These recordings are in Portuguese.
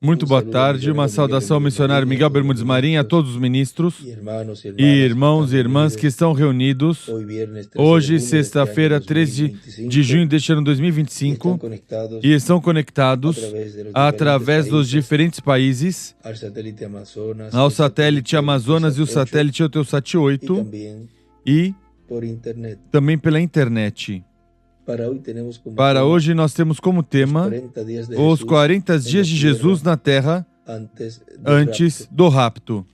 Muito boa tarde, uma saudação ao missionário Miguel Bermudes Marim, a todos os ministros e irmãos e irmãs que estão reunidos hoje, sexta-feira, 13 de junho deste ano 2025, e estão conectados através dos diferentes países ao satélite Amazonas e o satélite Eutelsat 8 e também pela internet. Para hoje nós temos como tema os 40 dias de Jesus na Terra antes do rapto.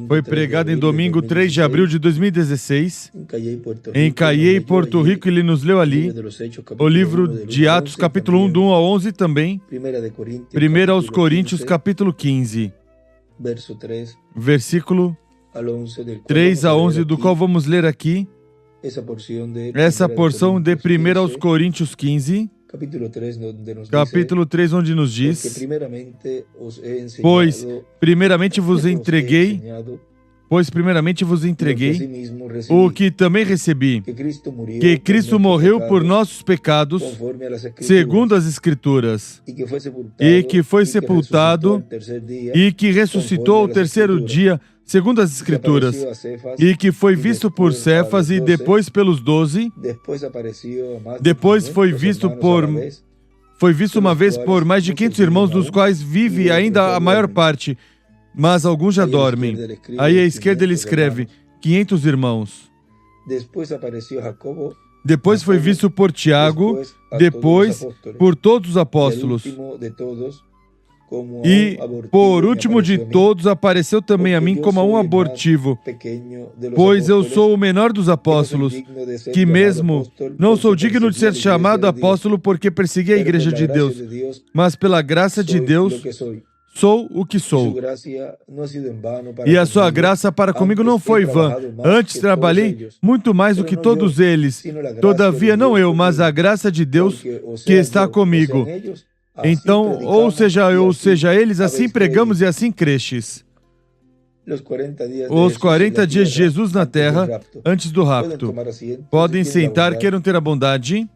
Foi pregado em domingo 3 de abril de 2016 em Cayey, Porto Rico. Ele nos leu ali o livro de Atos, capítulo 1, do 1 ao 11, também 1 aos Coríntios, capítulo 15, versículo 3 a 11, do qual vamos ler aqui essa porção de 1 aos Coríntios 15, capítulo 3, onde nos diz: Pois primeiramente vos entreguei o que também recebi, que Cristo morreu por nossos pecados, segundo as Escrituras, e que foi sepultado, e que ressuscitou ao terceiro dia, segundo as Escrituras, e que foi visto por Cefas e depois pelos 12, depois foi visto uma vez por mais de 500 irmãos, dos quais vive ainda a maior parte, mas alguns já dormem. Aí à esquerda ele escreve 500 irmãos. Depois foi visto por Tiago, depois por todos os apóstolos. E, por último de todos, apareceu também a mim como a um abortivo, pois eu sou o menor dos apóstolos, que mesmo não sou digno de ser chamado apóstolo porque persegui a igreja de Deus, mas pela graça de Deus sou o que sou. E a sua graça para comigo não foi vã. Antes trabalhei muito mais do que todos eles. Todavia, não eu, mas a graça de Deus que está comigo. Então, ou seja eu, ou seja eles, assim pregamos e assim crestes. Os 40 dias de Jesus na Terra antes do rapto. Podem sentar, queiram ter a bondade.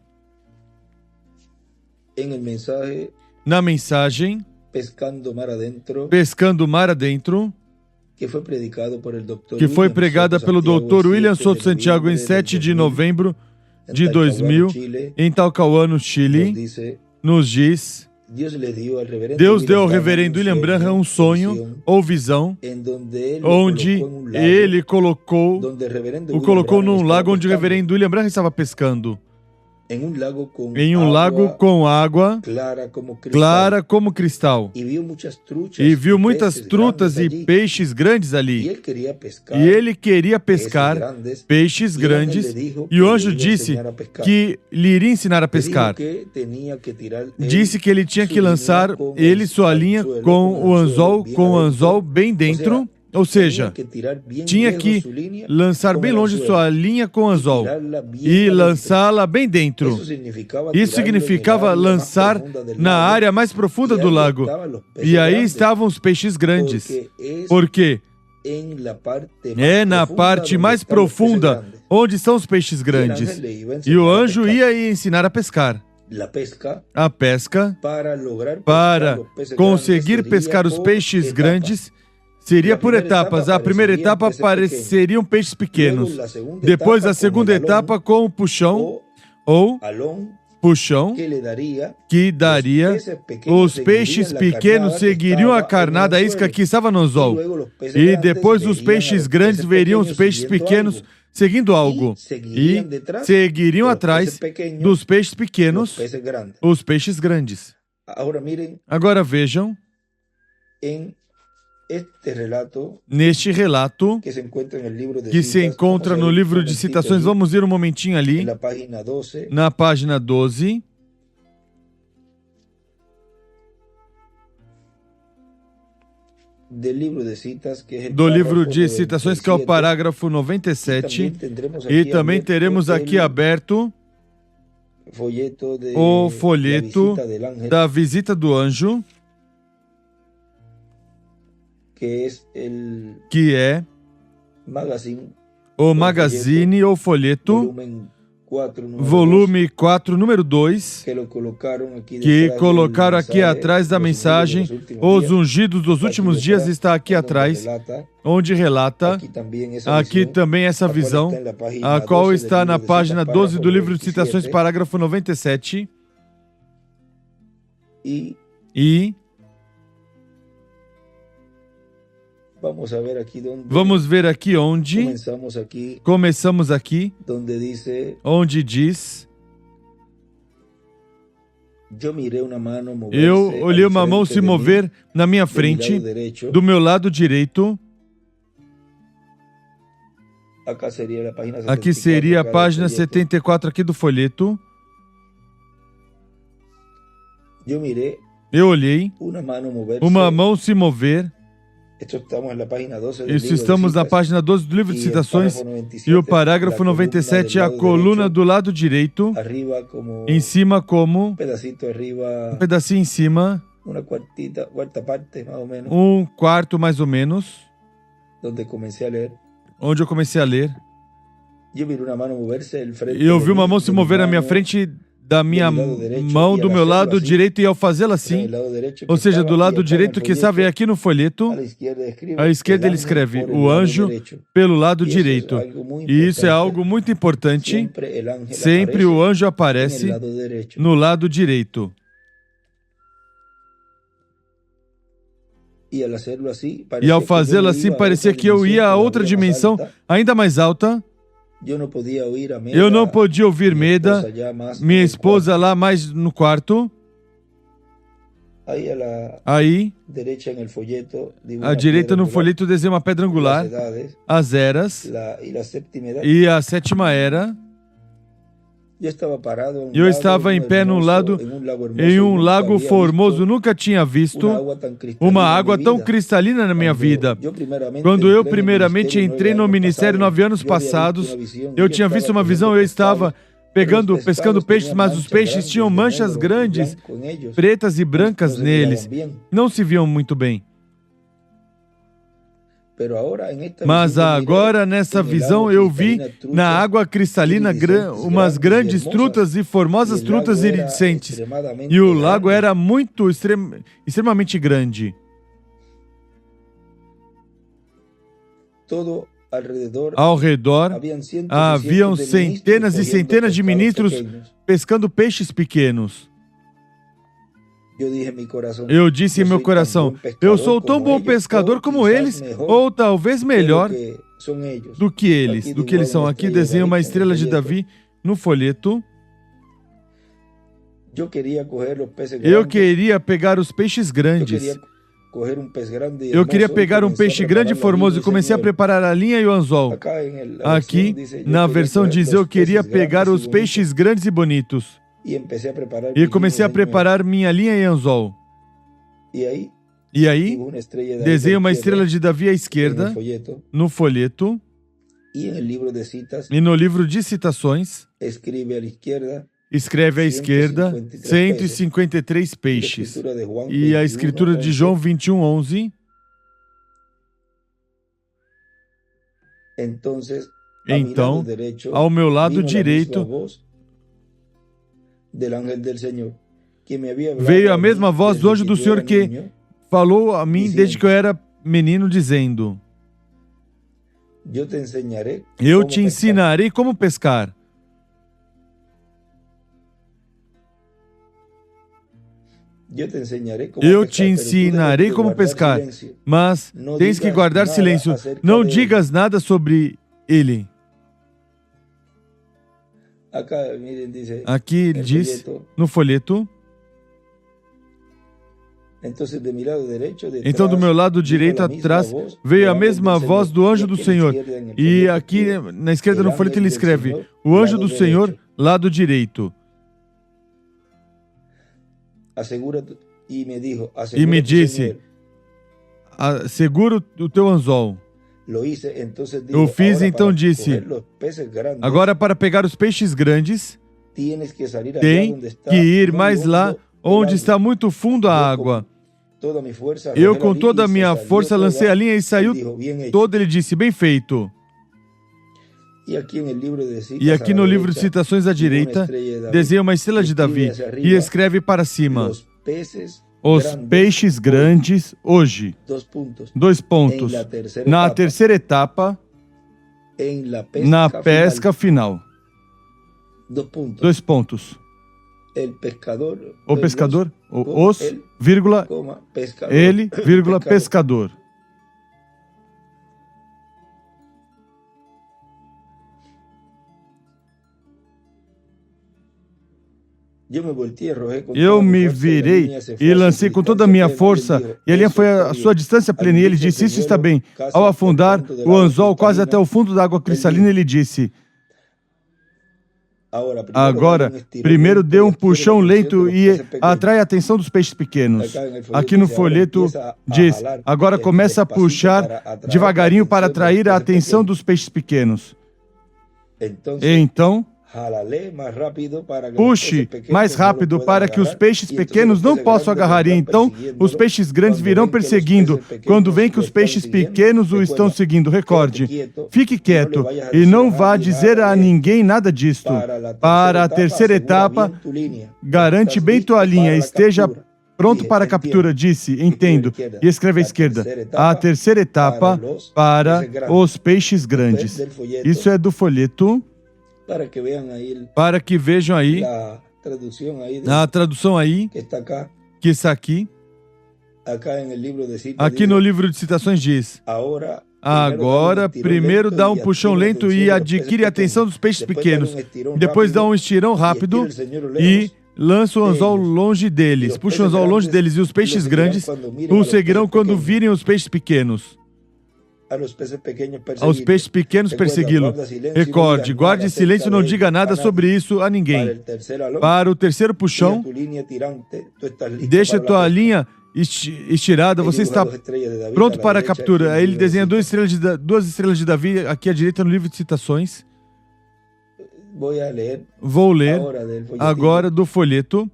Na mensagem Pescando Mar Adentro, que foi pregada pelo Dr. William Souto Santiago em 7 de novembro de 2000, em Talcahuano, no Chile, nos diz: Deus deu ao reverendo William Branham um sonho ou visão, onde ele o colocou num lago onde o reverendo William Branham estava pescando. Em um lago com água clara como cristal. E viu muitas trutas e peixes grandes ali. E ele queria pescar peixes grandes. E o anjo disse que lhe iria ensinar a pescar. Disse que ele tinha que lançar sua linha com o anzol bem dentro. Ou seja, tinha que lançar bem longe sua linha com anzol e lançá-la bem dentro. Isso significava lançar na área mais profunda do lago. E aí estavam os peixes grandes. Porque é na parte mais profunda onde estão os peixes grandes. E o anjo ia ensinar a pescar. A pesca, para conseguir pescar os peixes grandes, seria por etapas. A primeira etapa apareceriam peixes pequenos. Depois, a segunda etapa com o puxão, ou puxão, que daria. Os peixes pequenos seguiriam a carnada, a isca que estava no anzol. E depois os peixes grandes veriam os peixes pequenos seguindo algo. E seguiriam atrás dos peixes pequenos os peixes grandes. Agora vejam neste relato que se encontra no livro de Citações. Vamos ir um momentinho ali, na página 12. Do livro de Citações, que é o parágrafo 97. E também teremos aqui aberto o folheto da visita do anjo, que é o magazine ou folheto, volume 4, número 2, que colocaram aqui atrás da mensagem, Os Ungidos dos Últimos Dias, está aqui atrás, onde relata aqui também essa visão, a qual está na página 12 do livro de Citações, parágrafo 97. E vamos ver aqui onde começamos aqui, onde diz: eu olhei uma mão se mover na minha frente, do meu lado direito. Aqui seria a página 74 aqui do folheto. Eu olhei uma mão se mover. Isso, estamos na página 12 do livro de Citações, e o parágrafo 97 é a coluna do lado direito, em cima como, um pedacinho em cima, um quarto mais ou menos, onde eu comecei a ler. E eu vi uma mão se mover na minha frente, da minha mão do meu lado direito, e ao fazê-la assim, ou seja, do lado direito que estava aqui no folheto, à esquerda ele escreve o anjo pelo lado direito. E isso é algo muito importante. Sempre o anjo aparece no lado direito. E ao fazê-lo assim, parecia que eu ia a outra dimensão ainda mais alta. Eu não podia ouvir Meda, minha esposa, lá mais no quarto. Aí, à direita no folheto desenha uma pedra angular, as eras e a sétima era. Eu estava em pé num lado, em um lago formoso, nunca tinha visto uma água tão cristalina na minha vida. Quando eu primeiramente entrei no ministério 9 anos passados, eu tinha visto uma visão, eu estava pescando peixes, mas os peixes tinham manchas grandes, pretas e brancas neles. Não se viam muito bem. Mas agora, nessa visão, eu vi na água cristalina umas grandes trutas e formosas trutas iridescentes. E o lago era extremamente grande. Ao redor, haviam centenas e centenas de ministros pescando peixes pequenos. Eu disse em meu coração, eu sou tão bom pescador como eles, ou talvez melhor do que eles são. Aqui desenha uma estrela de Davi no folheto. Eu queria pegar os peixes grandes. Eu queria pegar um peixe grande e formoso e comecei a preparar a linha e o anzol. Aqui, na versão diz, eu queria pegar os peixes grandes e bonitos. E comecei a preparar minha linha e anzol. E aí, desenho uma estrela de Davi à esquerda, no folheto, e no livro de citações, escreve à esquerda 153 peixes. E a escritura de João 21:11. Então, ao meu lado direito, veio a mesma voz do anjo do Senhor que falou a mim desde que eu era menino, dizendo: eu te ensinarei como pescar. Eu te ensinarei como pescar, mas tens que guardar silêncio. Não digas nada sobre ele. Aqui ele diz, no folheto, então do meu lado direito atrás veio a mesma voz do anjo do Senhor. E aqui na esquerda no folheto ele escreve, o anjo do Senhor, lado direito. E me disse, segura o teu anzol. Eu fiz, então disse, agora para pegar os peixes grandes, tem que ir mais lá onde está muito fundo a água. Eu com toda a minha força lancei a linha e saiu toda. Ele disse, bem feito. E aqui no livro de citações à direita, desenha uma estrela de Davi e escreve para cima: os peixes grandes hoje. 2 pontos. Na terceira etapa, na pesca final. 2 pontos. O pescador, os, vírgula, ele, vírgula, pescador. Eu me virei e lancei com toda a minha força, e a linha foi a sua distância plena, e ele disse: isso está bem. Ao afundar o anzol quase até o fundo da água cristalina, ele disse: agora, primeiro dê um puxão lento e atrai a atenção dos peixes pequenos. Aqui no folheto diz: agora começa a puxar devagarinho para atrair a atenção dos peixes pequenos. Então, puxe mais rápido para que os peixes pequenos não possam agarrar, e então os peixes grandes virão perseguindo. Quando vem que os peixes pequenos o estão seguindo, recorde, fique quieto e não vá dizer a ninguém nada disto. Para a terceira etapa, garante bem tua linha, esteja pronto para a captura, disse, entendo, e escreve à esquerda. A terceira etapa para os peixes grandes. Isso é do folheto. Para que vejam aí a tradução aí, que está aqui. Aqui no livro de citações diz: agora, primeiro dá um puxão lento e adquire a atenção dos peixes pequenos. Depois dá um estirão rápido e lança o anzol longe deles. Puxa o anzol longe deles e os peixes grandes o seguirão quando virem os peixes pequenos. Aos peixes pequenos persegui-lo. Recorde, guarde silêncio, não diga nada sobre isso a ninguém. Para o terceiro puxão, deixa tua linha estirada, você está pronto para a captura. Aí ele desenha 2 estrelas de Davi aqui à direita no livro de citações. Vou ler agora do folheto.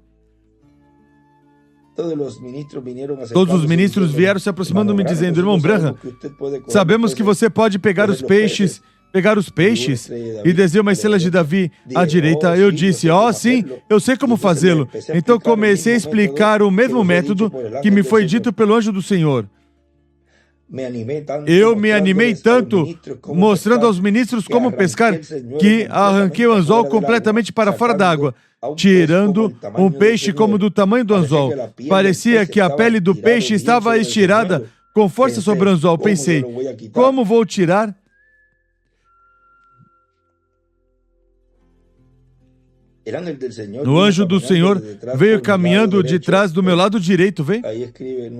Todos os ministros vieram se aproximando-me dizendo: irmão Branham, sabemos que você pode pegar os peixes, e desenha uma estrela de Davi à direita. Eu disse: sim, eu sei como fazê-lo. Então comecei a explicar o mesmo método que me foi dito pelo anjo do Senhor. Eu me animei tanto, mostrando aos ministros como pescar, que arranquei o anzol completamente para fora d'água, tirando um peixe como do tamanho do anzol. Parecia que a pele do peixe estava estirada com força sobre o anzol. Pensei: como vou tirar? O anjo do Senhor veio caminhando de trás do meu lado direito, vem?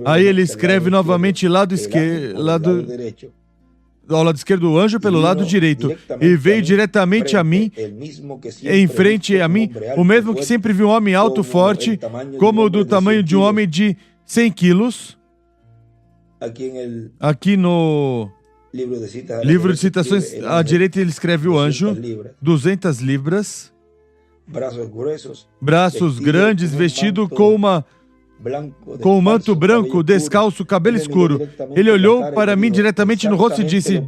Aí ele escreve novamente ao lado esquerdo, o anjo pelo lado direito, e veio diretamente a mim, em frente a mim, o mesmo que sempre vi um homem alto, forte, como do tamanho de um homem de 100 quilos. Aqui no livro de citações à direita ele escreve o anjo, 200 libras, braços grandes, vestido com um manto branco, descalço, cabelo escuro. Ele olhou para mim diretamente no rosto e disse: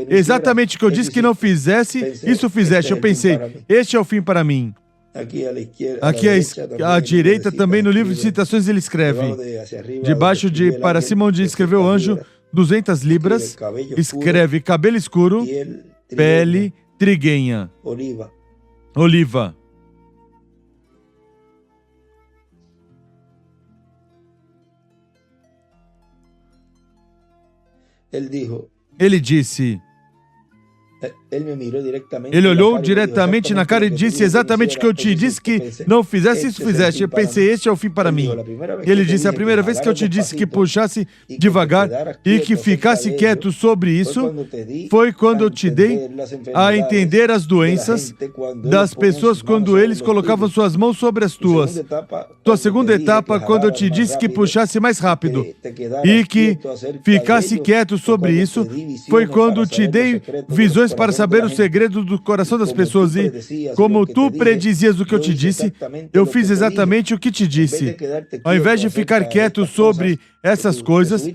exatamente o que eu disse que não fizesse, isso fizeste. Eu pensei: este é o fim para mim. Aqui à direita, também no livro de citações, ele escreve, debaixo de para cima onde escreveu o anjo, 200 libras, escreve cabelo escuro, pele triguenha, oliva. Ele disse, ele olhou diretamente na cara e disse: exatamente o que eu te disse que não fizesse, isso fizeste. Eu pensei: este é o fim para mim. E ele disse: a primeira vez que eu te disse que puxasse devagar e que ficasse quieto sobre isso, foi quando eu te dei a entender as doenças das pessoas quando eles colocavam suas mãos sobre as tuas. Tua segunda etapa, quando eu te disse que puxasse mais rápido e que ficasse quieto sobre isso, foi quando te dei visões para saber o segredo do coração das pessoas e, como tu predizias o que eu te disse, eu fiz exatamente o que te disse. Ao invés de ficar quieto sobre essas coisas,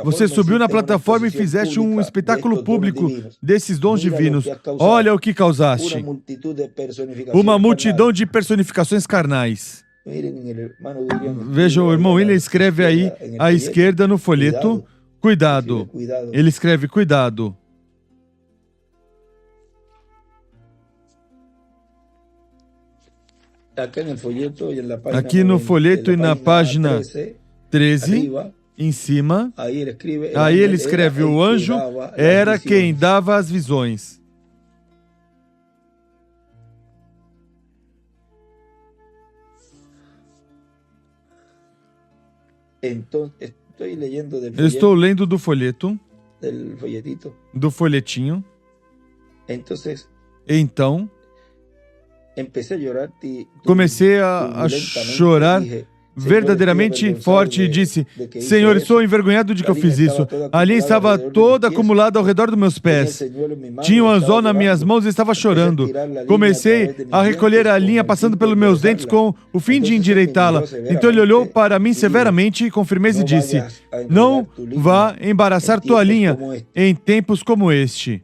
você subiu na plataforma e fizeste um espetáculo público desses dons divinos. Olha o que causaste. Uma multidão de personificações carnais. Vejam, o irmão William escreve aí à esquerda no folheto, cuidado. Ele escreve cuidado. Aqui no folheto e na página 13, em cima, aí ele escreve: o anjo era quem dava as visões. Eu estou lendo do folheto, do folhetinho. Então, comecei a chorar verdadeiramente forte e disse: Senhor, estou envergonhado de que eu fiz isso. A linha estava toda acumulada ao redor dos meus pés. Tinha um anzol nas minhas mãos e estava chorando. Comecei a recolher a linha passando pelos meus dentes com o fim de endireitá-la. Então ele olhou para mim severamente com firmeza e disse: não vá embaraçar tua linha em tempos como este.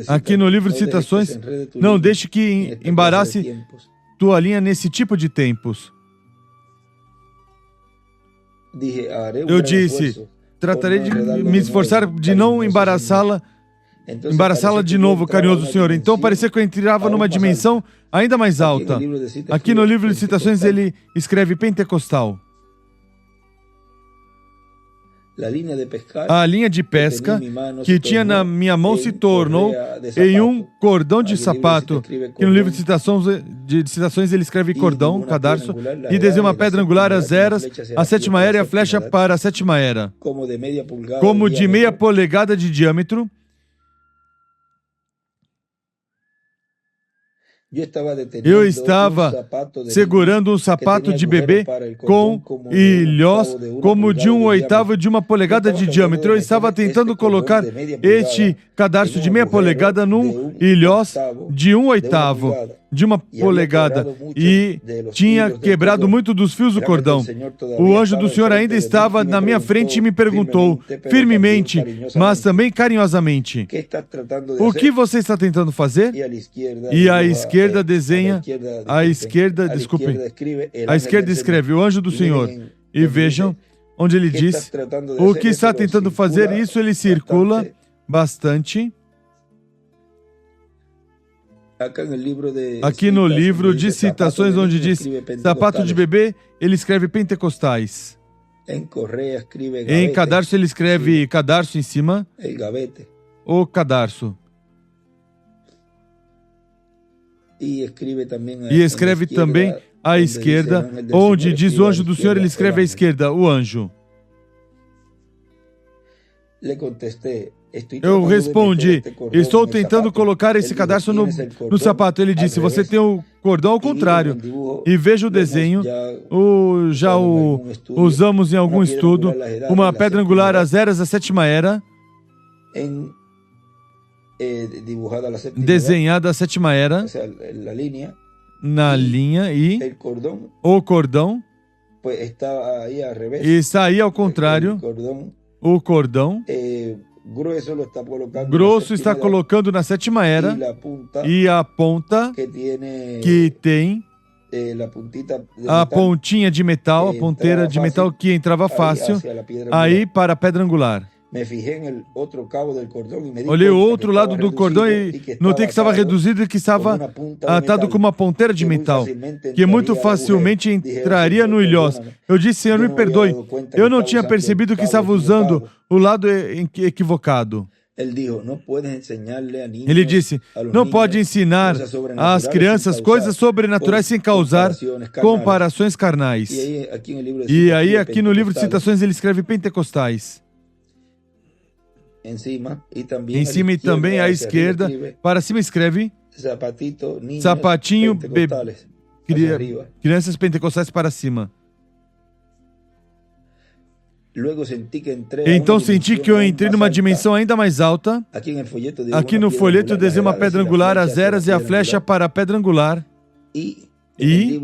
Aqui no livro de citações, não deixe que embarace tua linha nesse tipo de tempos. Eu disse, tratarei de me esforçar de não embaraçá-la de novo, carinhoso Senhor. Então parecia que eu entrava numa dimensão ainda mais alta. Aqui no livro de citações ele escreve pentecostal. A linha de pesca que tinha na minha mão se tornou em um cordão de sapato, que no livro de citações ele escreve cordão, cadarço, e desenha uma pedra angular às eras, a sétima era e a flecha para a sétima era, como de meia polegada de diâmetro. Eu estava segurando um sapato de bebê com ilhós como de 1/8 de uma polegada de diâmetro. Eu estava tentando colocar este cadarço de meia polegada num ilhós de 1/8 de uma polegada e tinha quebrado muito dos fios do cordão. O anjo do Senhor ainda estava na minha frente e me perguntou, firmemente, mas também carinhosamente: o que você está tentando fazer? E a esquerda desenha, a esquerda escreve o anjo do Senhor. E vejam onde ele diz o que está tentando fazer. Isso ele circula bastante. Aqui no livro de citações, onde diz sapato de bebê, ele escreve pentecostais. Em cadarço, ele escreve cadarço em cima, o cadarço. E escreve também à esquerda, onde diz o anjo do Senhor, ele escreve à esquerda, o anjo. Eu respondi, estou tentando colocar esse cadarço no sapato. Ele disse, você tem o cordão ao contrário. E veja o desenho, já usamos em algum estudo, uma pedra angular às eras da sétima era, desenhada a sétima era, na linha, e o cordão está aí ao contrário. O cordão grosso está colocando na sétima era, e a ponta que tem a pontinha de metal, a ponteira de metal que entrava fácil aí para a pedra angular. Olhei o outro lado do cordão e notei que estava reduzido e que estava atado com uma ponteira de metal, que muito facilmente entraria no ilhós. Eu disse, Senhor, me perdoe, eu não tinha percebido que estava usando o lado equivocado. Ele disse, não pode ensinar às crianças coisas sobrenaturais sem causar comparações carnais. E aí, aqui no livro de citações, ele escreve pentecostais. Em cima e também à esquerda, para cima escreve sapatinho, crianças pentecostais para cima. Então senti que eu entrei numa dimensão ainda mais alta. Aqui no folheto eu desenho uma pedra angular, as eras e a flecha para a pedra angular. E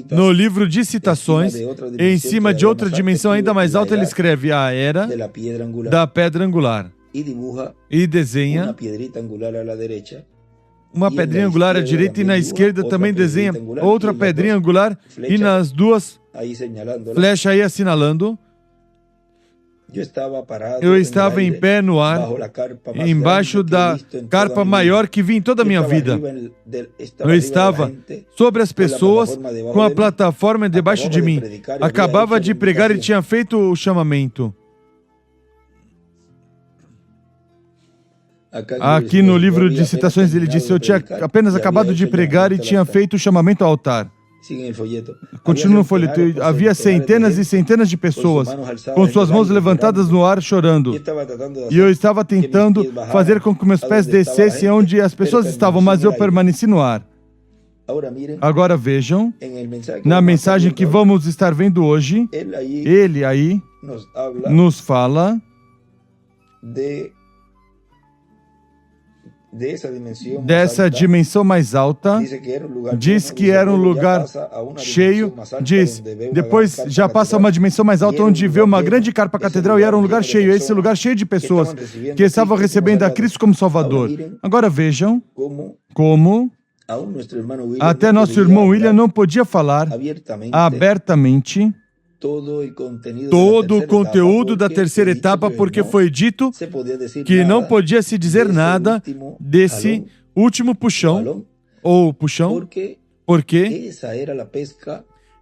no livro de citações, em cima de outra dimensão ainda mais alta, ele escreve a era da pedra angular. E desenha uma pedrinha angular à direita e na esquerda também desenha outra pedrinha angular e nas duas flechas aí assinalando. Eu estava em pé no ar, embaixo da carpa maior que vi em toda a minha vida. Eu estava sobre as pessoas, com a plataforma debaixo de mim. Acabava de pregar e tinha feito o chamamento. Aqui no livro de citações ele disse, eu tinha apenas acabado de pregar e tinha feito o chamamento ao altar. Continua no folheto. Havia centenas e centenas de pessoas com suas mãos levantadas no ar chorando. E eu estava tentando fazer com que meus pés descessem onde as pessoas estavam, mas eu permaneci no ar. Agora vejam, na mensagem que vamos estar vendo hoje, ele aí nos fala dessa dimensão mais alta, diz que era um lugar cheio, depois já passa uma dimensão mais alta onde vê uma grande carpa catedral e era um lugar cheio, esse lugar cheio de pessoas que estavam recebendo a Cristo como Salvador. Agora vejam como até nosso irmão William não podia falar abertamente todo o conteúdo da terceira etapa, porque foi dito que não podia se dizer nada desse último puxão, ou puxão, porque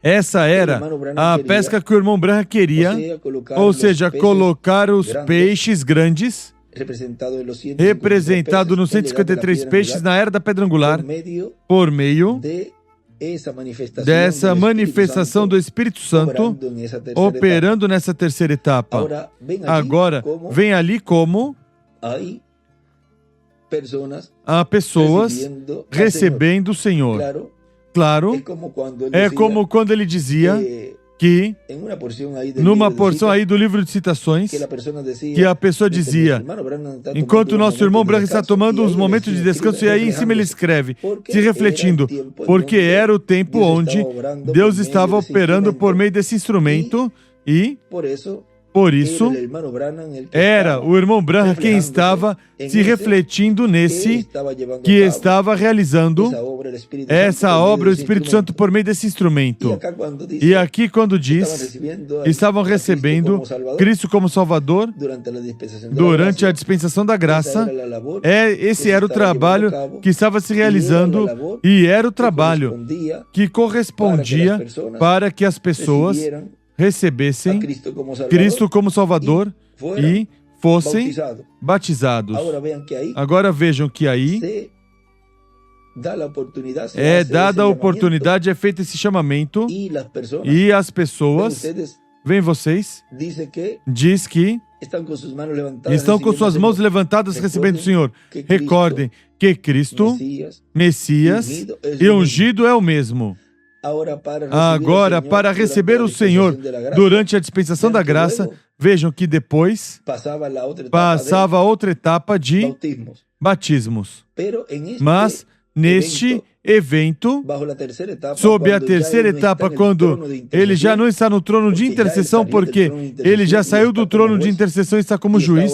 essa era a pesca que o irmão Branham queria, ou seja, colocar os peixes grandes, representado nos 153 peixes na era da pedra angular, por meio dessa manifestação do Espírito Santo operando nessa terceira etapa. Agora, vem ali como há pessoas recebendo o Senhor. Claro, é como quando ele dizia que, numa porção aí do livro de citações, que a pessoa dizia, enquanto o nosso irmão Branham está tomando uns momentos de descanso, e aí em cima ele escreve, se refletindo, porque era o tempo onde Deus estava operando por meio desse instrumento, e por isso era o irmão Branham quem estava se refletindo nesse, que estava realizando essa obra, o Espírito Santo, por meio desse instrumento. E aqui quando diz, estavam recebendo Cristo como Salvador durante a dispensação da graça, esse era o trabalho que estava se realizando e era o trabalho que correspondia para que as pessoas recebessem Cristo como Salvador e fossem batizados. Agora vejam que aí é dada a oportunidade, é feito esse chamamento e as pessoas, vem vocês, diz que estão com suas mãos levantadas recebendo o Senhor. Recordem que Cristo, Messias e ungido é o mesmo. Agora, para receber o Senhor durante a dispensação da graça, vejam que depois passava a outra etapa de batismos. Mas, neste evento, sob a terceira etapa, quando ele já não está no trono de intercessão, porque ele já saiu do trono de intercessão e está como juiz,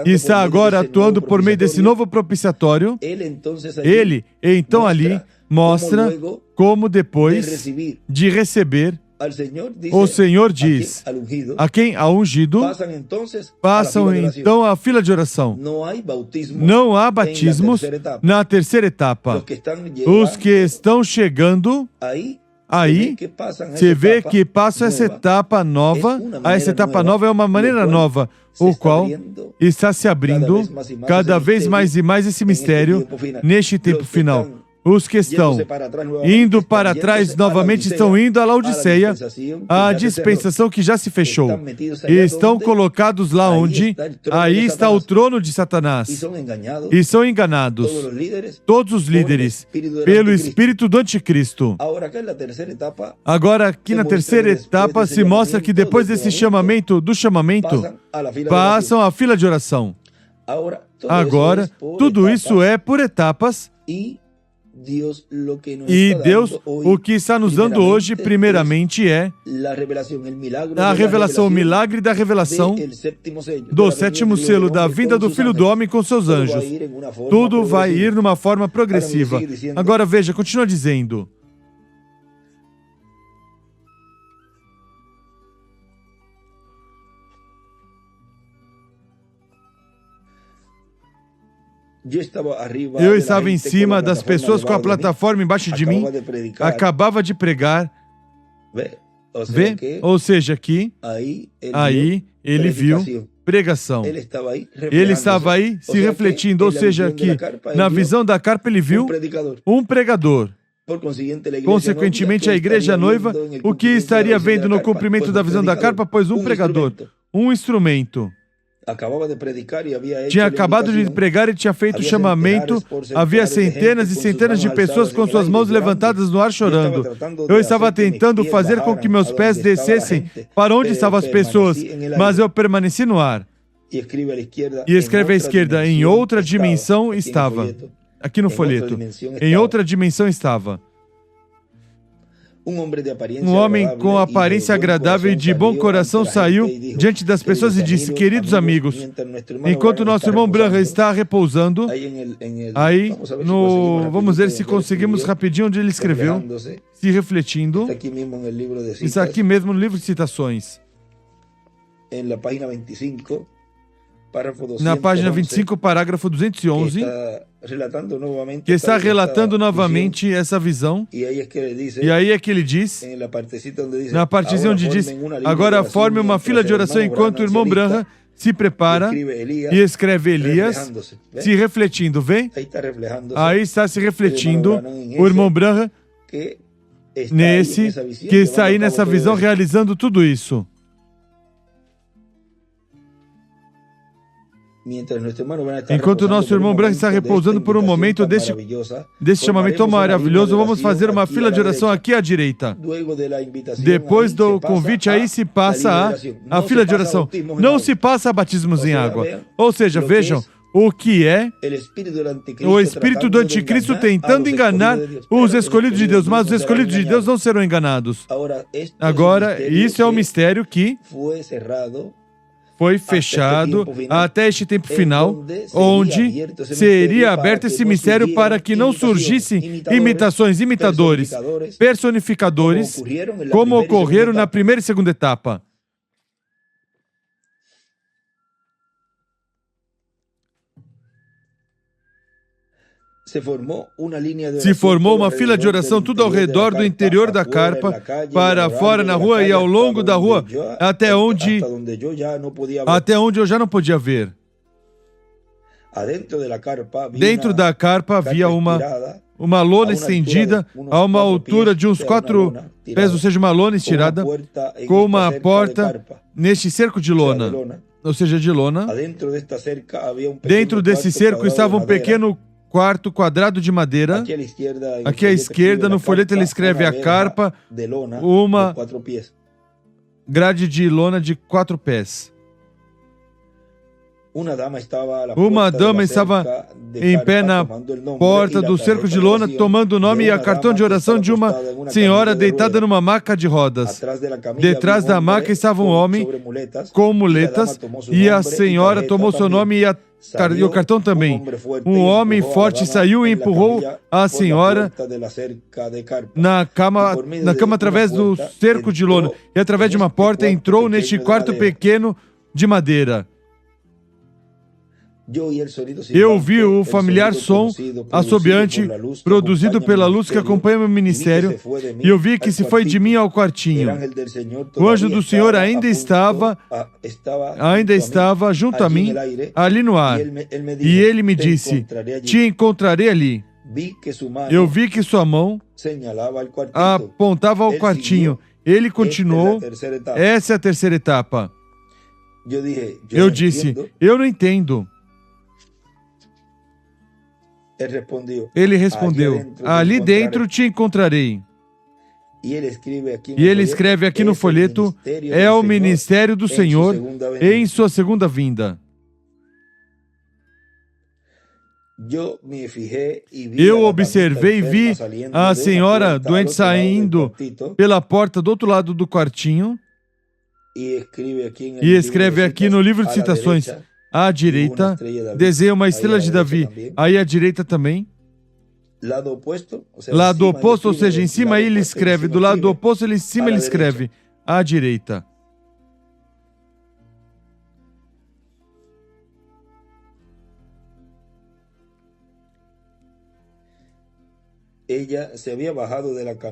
e está agora atuando por meio desse novo propiciatório, ele, então ali, mostra como depois de receber, o Senhor diz a quem? A ungido, passam então a fila de oração. Não há batismos na terceira etapa. Os que estão chegando, aí você vê que passam essa etapa nova. Essa etapa nova é uma maneira nova, o qual está se abrindo cada vez mais e mais esse mistério neste tempo final. Os que estão indo para trás novamente estão indo à Laodiceia, a dispensação que já se fechou. E estão colocados lá onde? Aí está o trono de Satanás. E são enganados todos os líderes pelo espírito do anticristo. Agora, aqui na terceira etapa, se mostra que depois desse chamamento, passam à fila de oração. Agora, tudo isso é por etapas. E Deus, o que está nos dando hoje, primeiramente, é a revelação, o milagre da revelação do sétimo selo, da vinda do Filho do Homem com seus anjos. Tudo vai ir numa forma progressiva. Agora veja, continua dizendo. Eu estava em cima das pessoas com a plataforma embaixo de mim, acabava de pregar. Vê? Ou seja, aqui, aí ele viu pregação. Ele estava aí se refletindo, ou seja, aqui, na visão da carpa, ele viu um pregador. Consequentemente, a igreja noiva, o que estaria vendo no cumprimento da visão da carpa? Pois um pregador, um instrumento. Tinha acabado de pregar e tinha feito o chamamento. Havia centenas e centenas de pessoas com suas mãos levantadas no ar chorando. Eu estava tentando fazer com que meus pés descessem para onde estavam as pessoas, mas eu permaneci no ar. E escreve à esquerda, em outra dimensão estava. Aqui no folheto. Em outra dimensão estava. Um homem com aparência agradável e de bom coração saiu diante das pessoas e disse: queridos amigos, enquanto nosso irmão Branham está repousando, aí, vamos ver se conseguimos rapidinho onde ele escreveu, se refletindo, isso aqui mesmo no livro de citações. Na página 25, parágrafo 211, que está relatando novamente essa visão. E aí é que ele diz, na partezinha onde diz, agora forme uma fila de oração enquanto o irmão Branham se prepara e escreve Elias, se refletindo, vê? Aí está se refletindo o irmão Branham que está aí nessa visão realizando tudo isso. Enquanto o nosso irmão Branham está repousando por um momento desse chamamento tão maravilhoso, vamos fazer uma fila de oração aqui à direita. Depois do convite, aí se passa a fila de oração. Não se passa a batismos em água. Ou seja, vejam o que é o espírito do anticristo tentando enganar os escolhidos de Deus, mas os escolhidos de Deus não serão enganados. Agora, isso é um mistério que foi fechado até este tempo final, onde seria aberto esse mistério para que não surgissem imitações, imitadores, personificadores, como ocorreram na primeira e segunda etapa. Se formou uma fila de oração tudo ao redor do interior da carpa, para fora na rua e ao longo da rua, até onde eu já não podia ver. Dentro da carpa havia uma lona estendida a uma altura de uns 4 pés, ou seja, uma lona estirada, com uma porta neste cerco de lona, ou seja, de lona. Dentro desse cerco estava um pequeno quarto quadrado de madeira. Aqui à esquerda, no folheto, ele escreve a carpa, uma grade de lona de 4 pés. Uma dama estava em pé na porta do cerco de lona, tomando o nome e a cartão de oração de uma senhora deitada numa maca de rodas. Detrás da maca estava um homem com muletas e a senhora tomou seu nome e o cartão também. Um homem forte saiu e empurrou a senhora na cama através do cerco de lona e através de uma porta entrou neste quarto pequeno de madeira. Eu ouvi o familiar som assobiante produzido pela luz que acompanha meu ministério e eu vi que se foi de mim ao quartinho. O anjo do Senhor ainda estava junto a mim, ali no ar. E ele me disse, te encontrarei ali. Eu vi que sua mão apontava ao quartinho. Ele continuou. Essa é a terceira etapa. Eu disse, eu não entendo. Ele respondeu, ali dentro te encontrarei. E ele escreve aqui no folheto, é o ministério do Senhor em sua segunda vinda. Eu observei e vi a senhora doente saindo pela porta do outro lado do quartinho e escreve aqui no livro de citações, à direita, desenha uma estrela de Davi, aí à direita também. Lado oposto, ou seja, em cima ele escreve, do lado oposto, ele em cima ele escreve, à direita.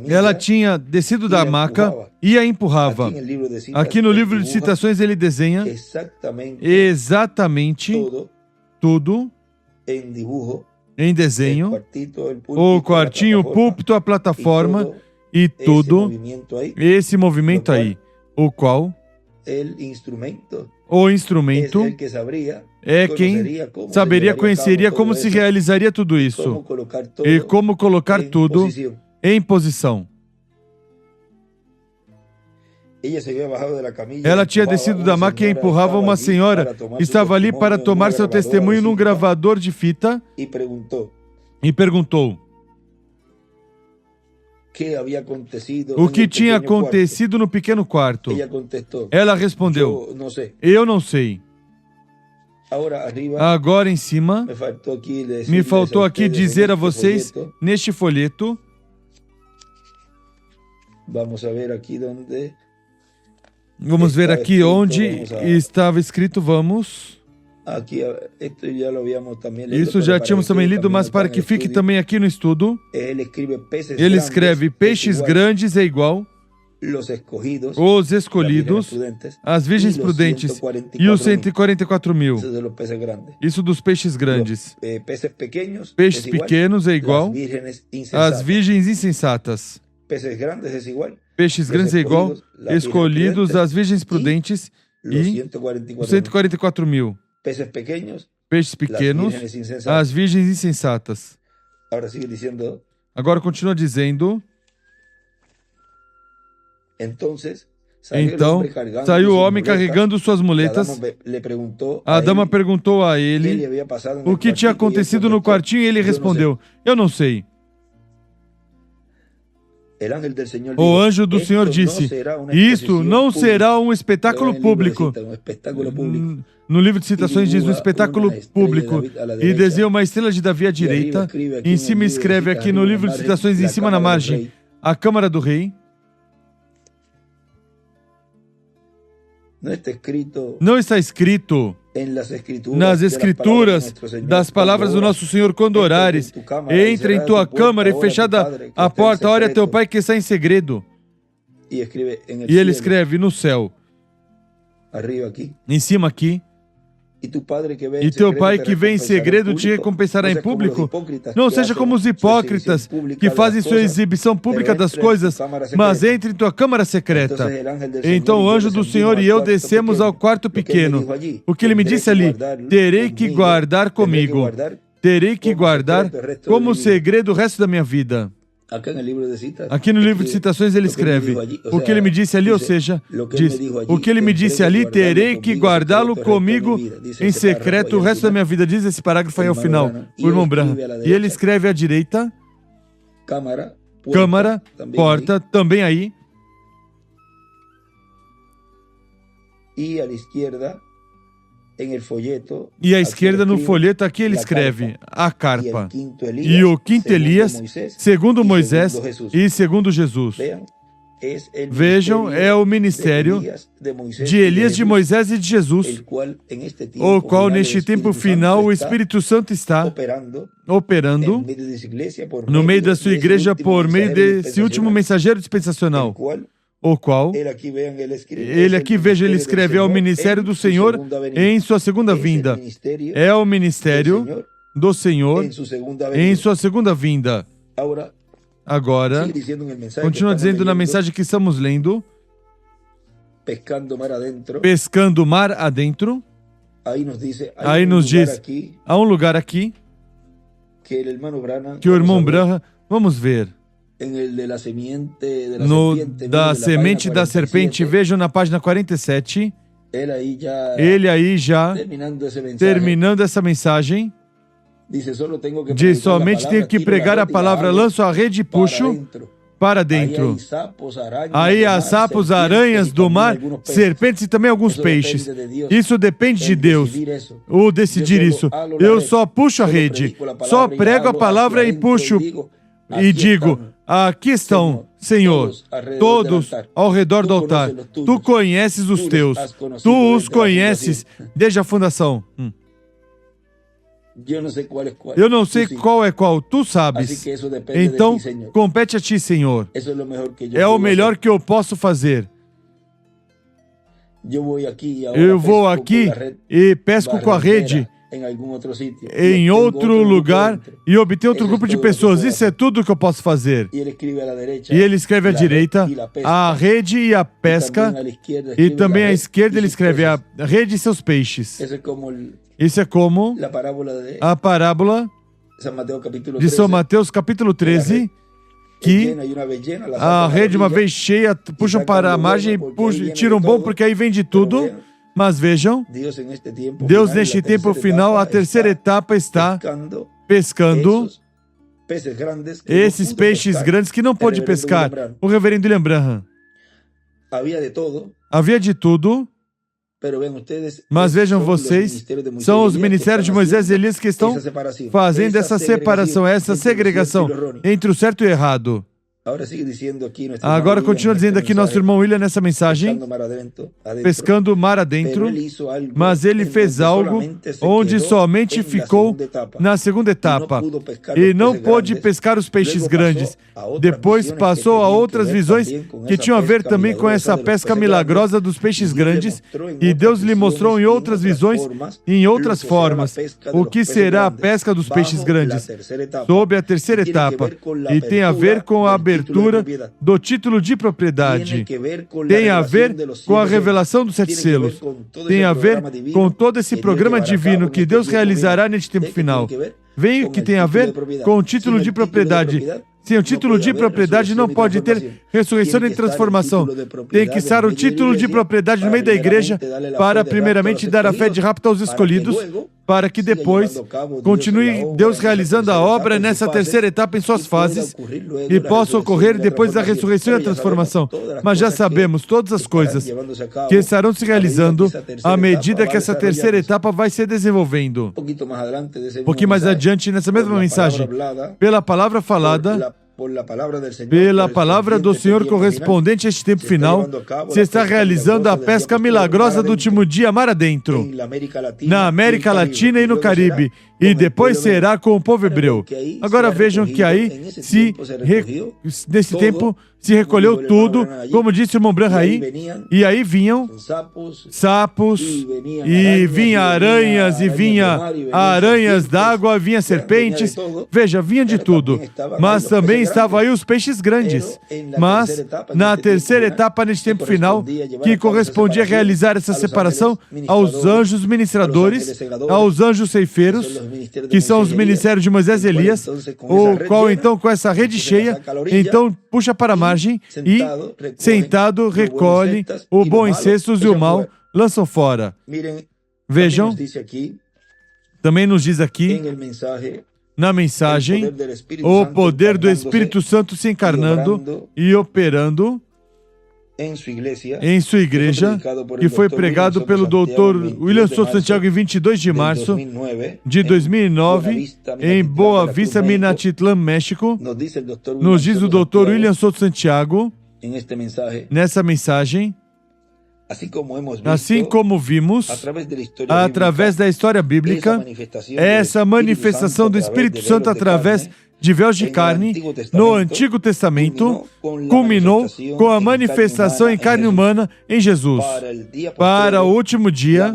Ela tinha descido da maca e a empurrava. Aqui no livro de citações ele desenha exatamente tudo em desenho, o quartinho, o púlpito, a plataforma e tudo esse movimento aí, o qual o instrumento é quem saberia, conheceria como se realizaria tudo isso e como colocar tudo em posição. Ela tinha descido da maca e empurrava uma senhora que estava ali para tomar seu testemunho num gravador de fita e perguntou o que tinha acontecido no pequeno quarto. Ela respondeu, eu não sei. Agora em cima, me faltou aqui dizer a vocês, neste folheto, vamos ver aqui onde estava escrito, vamos. Isso já tínhamos também lido, mas para que fique também aqui no estudo, ele escreve, peixes grandes é igual, os escolhidos, as virgens prudentes e os 144.000. Isso dos peixes grandes. Peixes pequenos é igual, as virgens insensatas. Peixes grandes é igual, escolhidos, as virgens prudentes e os 144.000. Peixes pequenos, as virgens insensatas. Agora continua dizendo... Então, saiu o homem carregando suas muletas. A dama perguntou a ele o que tinha acontecido no quartinho e ele respondeu, eu não sei. O anjo do Senhor disse, isto não será um espetáculo público. No livro de citações diz um espetáculo público e desenha uma estrela de Davi à direita. Em cima escreve aqui no livro de citações, em cima na margem, a Câmara do Rei. Não está escrito nas Escrituras das palavras do nosso Senhor, quando orares, entra em tua câmara e fechada a porta, ore a teu pai que está em segredo. E ele escreve no céu, em cima aqui, e teu pai que vem em segredo te recompensará em público. Não seja como os hipócritas que fazem sua exibição pública das coisas, mas entre em tua câmara secreta. Então o anjo do Senhor e eu descemos ao quarto pequeno. O que ele me disse ali, terei que guardar comigo, terei que guardar como segredo o resto da minha vida. Aqui no livro de citações ele escreve, o que ele me disse ali, ou seja, diz, o que ele me disse ali, terei que guardá-lo comigo em secreto o resto da minha vida. Diz esse parágrafo aí ao final, o irmão Branham. E ele escreve à direita, câmara, porta, também aí. E à esquerda no folheto aqui ele escreve a carpa e o quinto Elias, segundo Moisés e segundo Jesus. Vejam, é o ministério de Elias, de Moisés e de Jesus, o qual neste tempo final o Espírito Santo está operando no meio da sua igreja por meio desse último mensageiro dispensacional, o qual, ele aqui, veja, ele escreve, é o ministério do Senhor em sua segunda vinda. É o ministério do Senhor em sua segunda vinda. Agora, continua dizendo na mensagem que estamos lendo, pescando mar adentro. Aí nos diz, há um lugar aqui, que o irmão Branham, vamos ver, no da semente da serpente, vejam na página 47, ele aí já, terminando essa mensagem, diz, somente tenho que pregar a palavra, lanço a rede e puxo para dentro. Aí há sapos, aranhas do mar, serpentes e também alguns peixes. Isso depende de Deus, o decidir isso. Eu só puxo a rede, só prego a palavra e puxo e digo, aqui estão, Senhor, todos ao redor do altar. Tu conheces os teus, tu os conheces desde a fundação. Eu não sei qual é qual, tu sabes. Então, compete a ti, Senhor. É o melhor que eu posso fazer. Eu vou aqui e pesco com a rede em outro lugar e obter outro grupo de pessoas. Isso é tudo que eu posso fazer. E ele escreve à direita a rede e a pesca, e também à esquerda ele escreve a rede e seus peixes. Isso é como a parábola de São Mateus, capítulo 13, que a rede, uma vez cheia, puxam para a margem e tiram bom, porque aí vem de tudo. Mas vejam, Deus neste tempo final, a terceira etapa está pescando esses peixes grandes que não pôde pescar. O reverendo William Branham. Havia de tudo. Mas vejam vocês, são os ministérios de Moisés e Elias que estão fazendo essa separação, essa segregação entre o certo e o errado. Agora continua dizendo aqui nosso irmão William nessa mensagem, pescando mar adentro, mas ele fez algo onde somente ficou na segunda etapa e não pôde pescar os peixes grandes. Depois passou a outras visões que tinham a ver também com essa pesca milagrosa dos peixes grandes, e Deus lhe mostrou em outras visões e em outras formas o que será a pesca dos peixes grandes sob a terceira etapa, e tem a ver com a abertura do título de propriedade, tem a ver com a revelação dos 7 selos, tem a ver com todo esse programa divino que Deus realizará neste tempo final. Vem o que tem a ver com o título de propriedade. Sim, o título de propriedade não pode ter ressurreição nem transformação. Tem que estar o título de propriedade no meio da igreja para, primeiramente, dar a fé de rapto aos escolhidos, para que depois continue Deus realizando a obra nessa terceira etapa em suas fases e possa ocorrer depois da ressurreição e a transformação. Mas já sabemos todas as coisas que estarão se realizando à medida que essa terceira etapa vai se desenvolvendo. Um pouquinho mais adiante, nessa mesma mensagem, pela palavra falada, pela palavra do Senhor correspondente a este tempo final, se está realizando a pesca milagrosa do último dia mar adentro, na América Latina e no Caribe, e depois será com o povo hebreu. Agora vejam que aí, nesse tempo, se recolheu tudo, como disse o irmão Branham aí, e aí vinham sapos, e vinha aranhas, e vinha aranhas d'água, vinha serpentes, veja, vinha de tudo, mas também estavam aí os peixes grandes. Mas, na terceira etapa, neste tempo final, que correspondia a realizar essa separação aos anjos ministradores, aos anjos ceifeiros, que são os ministérios de Moisés e Elias, o qual então com essa rede cheia, então puxa para a margem e, sentado, recolhe o bom incestos e o mal, lançam fora. Vejam, também nos diz aqui, na mensagem, o poder do Espírito Santo se encarnando e operando em sua igreja, que foi pregado pelo Dr. William Souto Santiago em 22 de março de 2009, em Boa Vista, Minatitlán, México. Nos diz o Dr. William Souto Santiago, nessa mensagem, assim como vimos, através da história bíblica, essa manifestação do Espírito Santo através de véus de carne no Antigo Testamento culminou com a manifestação em carne humana em Jesus. Para o último dia,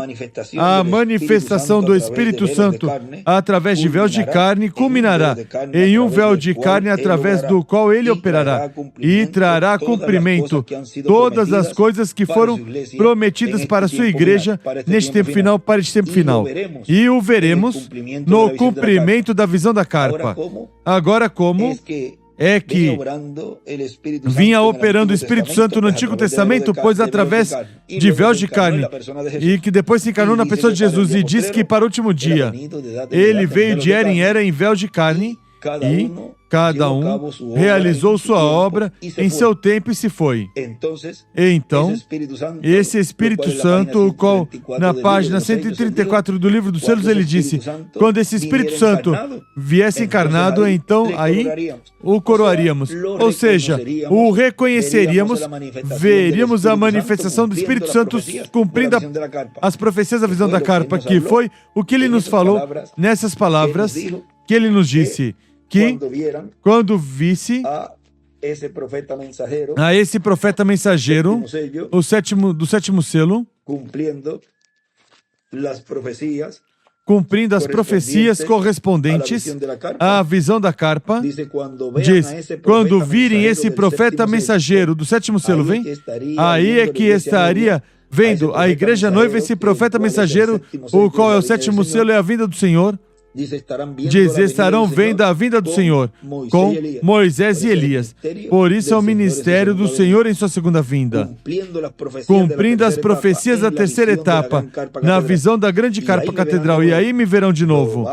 a manifestação do Espírito Santo através de véus de carne culminará em um véu de carne através do qual ele operará e trará a cumprimento todas as coisas que foram prometidas para a sua igreja neste tempo final, para este tempo final. E o veremos no cumprimento da visão da carpa. Agora, como é que vinha operando o Espírito Santo no Antigo Testamento, pois através de véus de carne, e que depois se encarnou na pessoa de Jesus, e diz que para o último dia, ele veio de era em véus de carne, e cada um realizou sua obra em seu tempo e se foi. Então, esse Espírito Santo, o qual na página 134 do livro dos selos ele disse, quando esse Espírito Santo viesse encarnado, então aí o coroaríamos, ou seja, o reconheceríamos, veríamos a manifestação do Espírito Santo cumprindo as profecias da visão da carpa, que foi o que ele nos falou nessas palavras, que ele nos disse, que quando visse a esse profeta mensageiro, do sétimo selo, cumprindo as profecias correspondentes à visão da carpa, diz, quando virem esse profeta mensageiro do sétimo selo, vem, aí é que estaria vendo a igreja noiva, esse profeta mensageiro, o qual é o sétimo selo, é a vinda do Senhor. Diz, estarão vendo a vinda do Senhor com Moisés e Elias. Por isso é o ministério do Senhor em sua segunda vinda, cumprindo as profecias da terceira etapa, na visão da grande carpa catedral. E aí me verão de novo.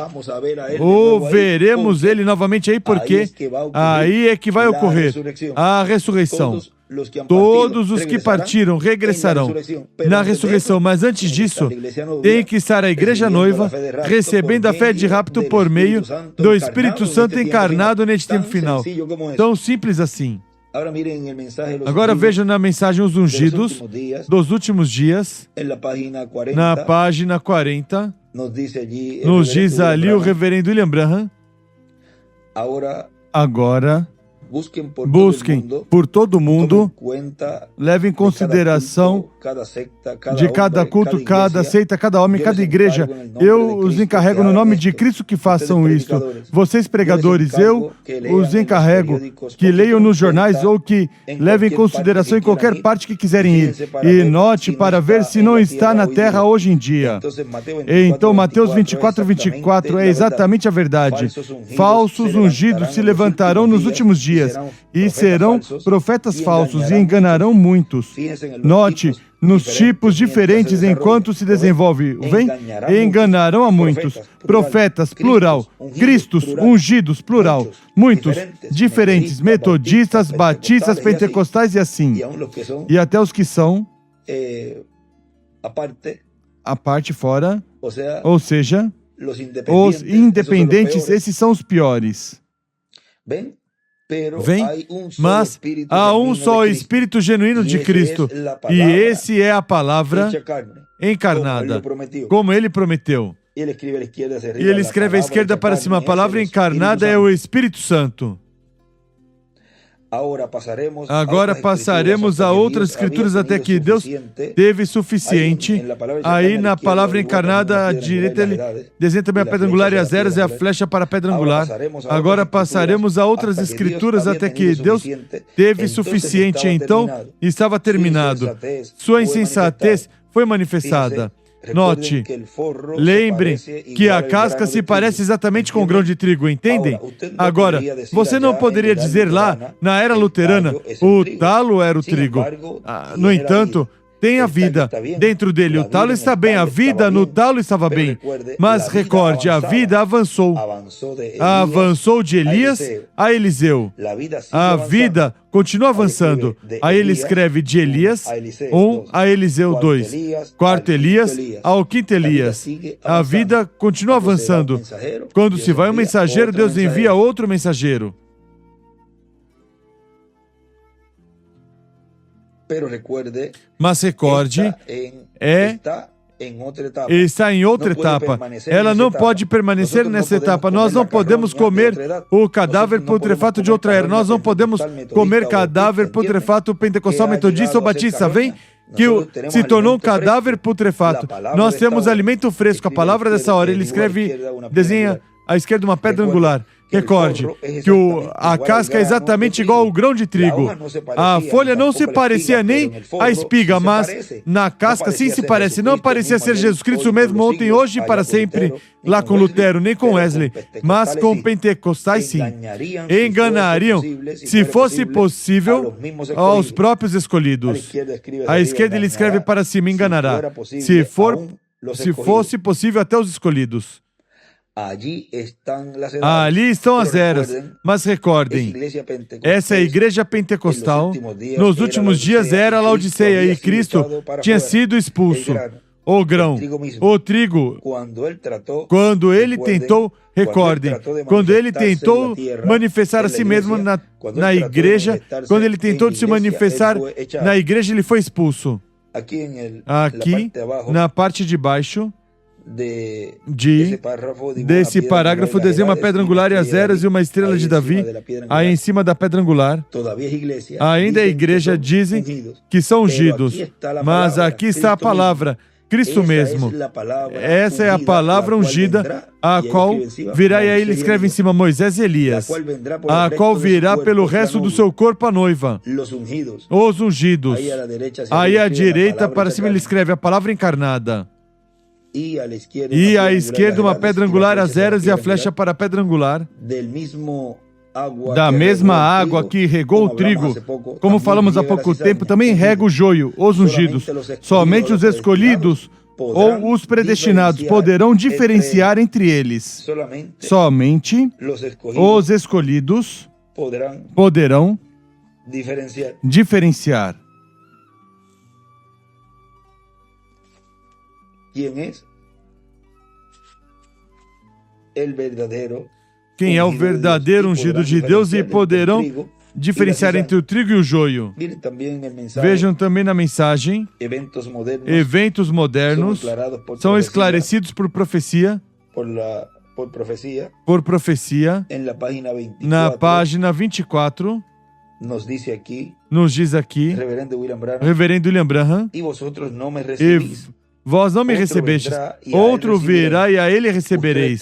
Ou veremos ele novamente aí, porque aí é que vai ocorrer a ressurreição. Todos os que partiram regressarão na ressurreição, mas antes disso, tem que estar a igreja noiva recebendo a fé de rapto por meio do Espírito Santo encarnado neste tempo final. Tão simples assim. Agora vejam na mensagem os ungidos dos últimos dias, na página 40, nos diz ali o reverendo William Branham, agora busquem por todo o mundo, levem em consideração de cada culto, cada seita, cada homem, cada igreja. Eu os encarrego no nome de Cristo que façam isto. Vocês pregadores, eu os encarrego que leiam nos jornais ou que levem em consideração em qualquer parte que quiserem ir. E note para ver se não está na terra hoje em dia. Então, Mateus 24 é exatamente a verdade. Falsos ungidos se levantarão nos últimos dias e serão profetas falsos e enganarão muitos. Note, nos tipos diferentes enquanto se desenvolve, vem, enganarão a muitos. Profetas, plural. Cristos, ungidos, plural. Muitos, diferentes, metodistas, batistas, pentecostais e assim. E até os que são a parte fora, ou seja, os independentes, esses são os piores. Vem, mas há um só Espírito genuíno de Cristo, e esse é a palavra encarnada, como ele prometeu. E ele escreve à esquerda para cima, a palavra encarnada é o Espírito Santo. Agora passaremos a outras escrituras até que Deus teve suficiente. Aí na palavra encarnada, à direita ele desenha também a pedra angular e as eras é a flecha para a pedra angular. Agora passaremos a outras escrituras até que Deus teve suficiente. Então estava terminado. Sua insensatez foi manifestada. Note, lembrem que a casca se parece exatamente com o grão de trigo, entendem? Agora, você não poderia dizer lá, na era luterana, o talo era o trigo. No entanto, tem a vida dentro dele. O talo está bem, a vida no talo estava bem. Mas recorde, a vida avançou. Avançou de Elias a Eliseu. A vida continua avançando. Aí ele escreve de Elias 1 a Eliseu 2. Quarto Elias ao quinto Elias. A vida continua avançando. Quando se vai um mensageiro, Deus envia outro mensageiro. Mas recorde, está em outra etapa. Ela não pode permanecer nessa etapa. Nós não podemos comer o cadáver putrefato de outra era. Nós não podemos comer cadáver putrefato pentecostal, metodista ou batista. Vem que se tornou um cadáver putrefato. Nós temos alimento fresco. A palavra dessa hora, ele escreve, desenha à esquerda uma pedra angular. Recorde que a casca é exatamente igual ao grão de trigo. A folha não se parecia nem à espiga, mas na casca sim se parece. Não parecia ser Jesus Cristo mesmo ontem, hoje e para sempre, lá com Lutero, nem com Wesley, mas com pentecostais sim. Enganariam, se fosse possível, aos próprios escolhidos. À esquerda ele escreve para cima, enganará. Se fosse possível, até os escolhidos. Ali estão as eras, mas recordem, essa é a igreja pentecostal. Nos últimos dias era a Laodiceia e Cristo tinha sido expulso. O grão, o trigo, quando ele tentou, recordem, quando ele tentou manifestar a si mesmo na igreja, quando ele tentou se manifestar na igreja, ele foi expulso. Aqui, na parte de baixo, desse parágrafo, desenha uma pedra angular e as eras e uma estrela de Davi, aí em cima da pedra angular. Ainda a igreja dizem que são ungidos, mas aqui está a palavra, Cristo mesmo. Essa é a palavra ungida, a qual virá, e aí ele escreve em cima, Moisés e Elias, a qual virá pelo resto do seu corpo a noiva, os ungidos. Aí à direita, para cima, ele escreve a palavra encarnada. E à esquerda uma pedra angular, as eras e a flecha para a pedra angular. Da mesma água que regou o trigo, como falamos há pouco tempo, também rega o joio, os ungidos. Somente os escolhidos ou os predestinados poderão diferenciar entre eles. Somente os escolhidos poderão diferenciar. Quem é o verdadeiro ungido de Deus e poderão diferenciar entre o trigo e o joio. Vejam também na mensagem, eventos modernos são esclarecidos por profecia, na página 24, nos diz aqui, Reverendo William Branham, vós não me recebestes, outro virá e a ele recebereis.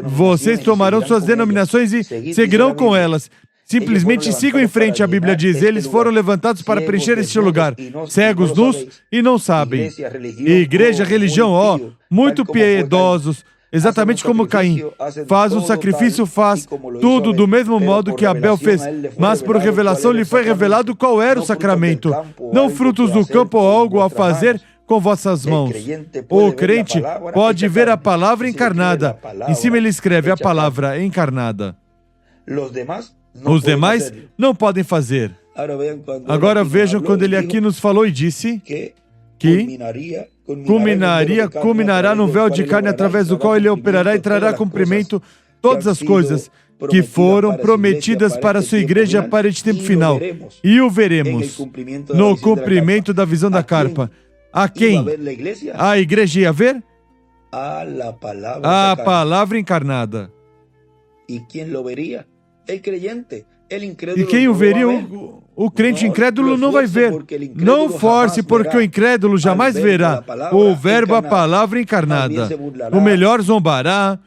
Vocês tomarão suas denominações e seguirão com elas. Simplesmente sigam em frente, a Bíblia diz. Eles foram levantados para preencher este lugar. Cegos, nus e não sabem. Igreja, religião, muito piedosos. Exatamente como Caim. Faz um sacrifício, faz tudo do mesmo modo que Abel fez. Mas por revelação lhe foi revelado qual era o sacramento. Não frutos do campo ou algo a fazer com vossas mãos. O crente pode ver a palavra encarnada. Em cima ele escreve a palavra encarnada. Os demais não podem fazer. Agora vejam quando ele aqui nos falou e disse que culminará no véu de carne através do qual ele operará e trará a cumprimento todas as coisas que foram prometidas para a sua igreja para este tempo final. E o veremos no cumprimento da visão da carpa. A quem? A igreja ia ver? A palavra encarnada. E quem o veria? O crente incrédulo não vai ver. Não force, porque o incrédulo jamais verá o verbo, a palavra encarnada. O melhor zombará,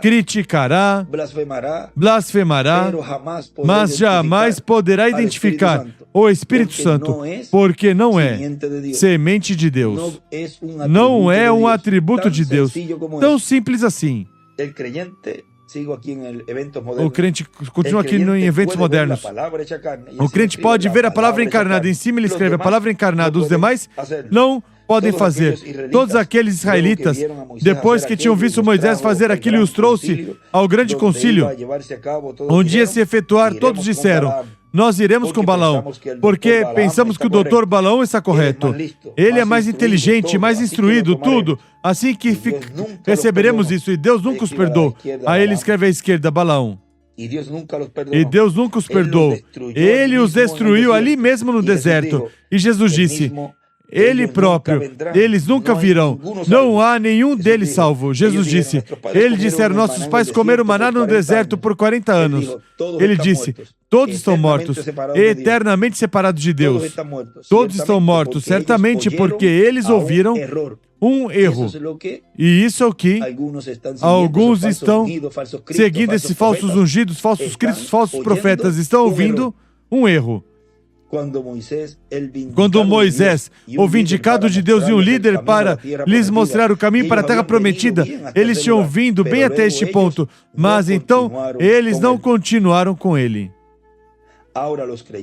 criticará, blasfemará, mas jamais poderá identificar o Espírito Santo, porque não é semente de Deus. Não é um atributo de Deus. Tão simples assim. O crente continua aqui em eventos modernos. O crente pode ver a palavra encarnada. Em cima ele escreve a palavra encarnada. Os demais não podem fazer. Todos aqueles israelitas, depois que tinham visto Moisés fazer aquilo e os trouxe ao grande concílio, onde ia se efetuar, todos disseram: nós iremos com Balaão, porque pensamos que o doutor Balaão está correto. Ele é mais inteligente, mais instruído, tudo. Assim que receberemos isso, e Deus nunca os perdoou. Aí ele escreve à esquerda, Balaão. E Deus nunca os perdoou. Ele os destruiu ali mesmo no deserto. E Jesus disse, Ele próprio, eles nunca virão. Não há nenhum deles salvo. Jesus disse, ele disseram, nossos pais comeram maná no deserto por 40 anos. Ele disse, todos estão mortos, eternamente separados de Deus. Todos estão mortos, certamente porque eles ouviram um erro. E isso é o que alguns estão seguindo esses falsos ungidos, falsos cristos, falsos profetas, estão ouvindo um erro. Quando Moisés, o vindicado de Deus e um líder para lhes mostrar o caminho para a terra prometida, eles tinham vindo bem até este ponto, mas então eles não continuaram com ele.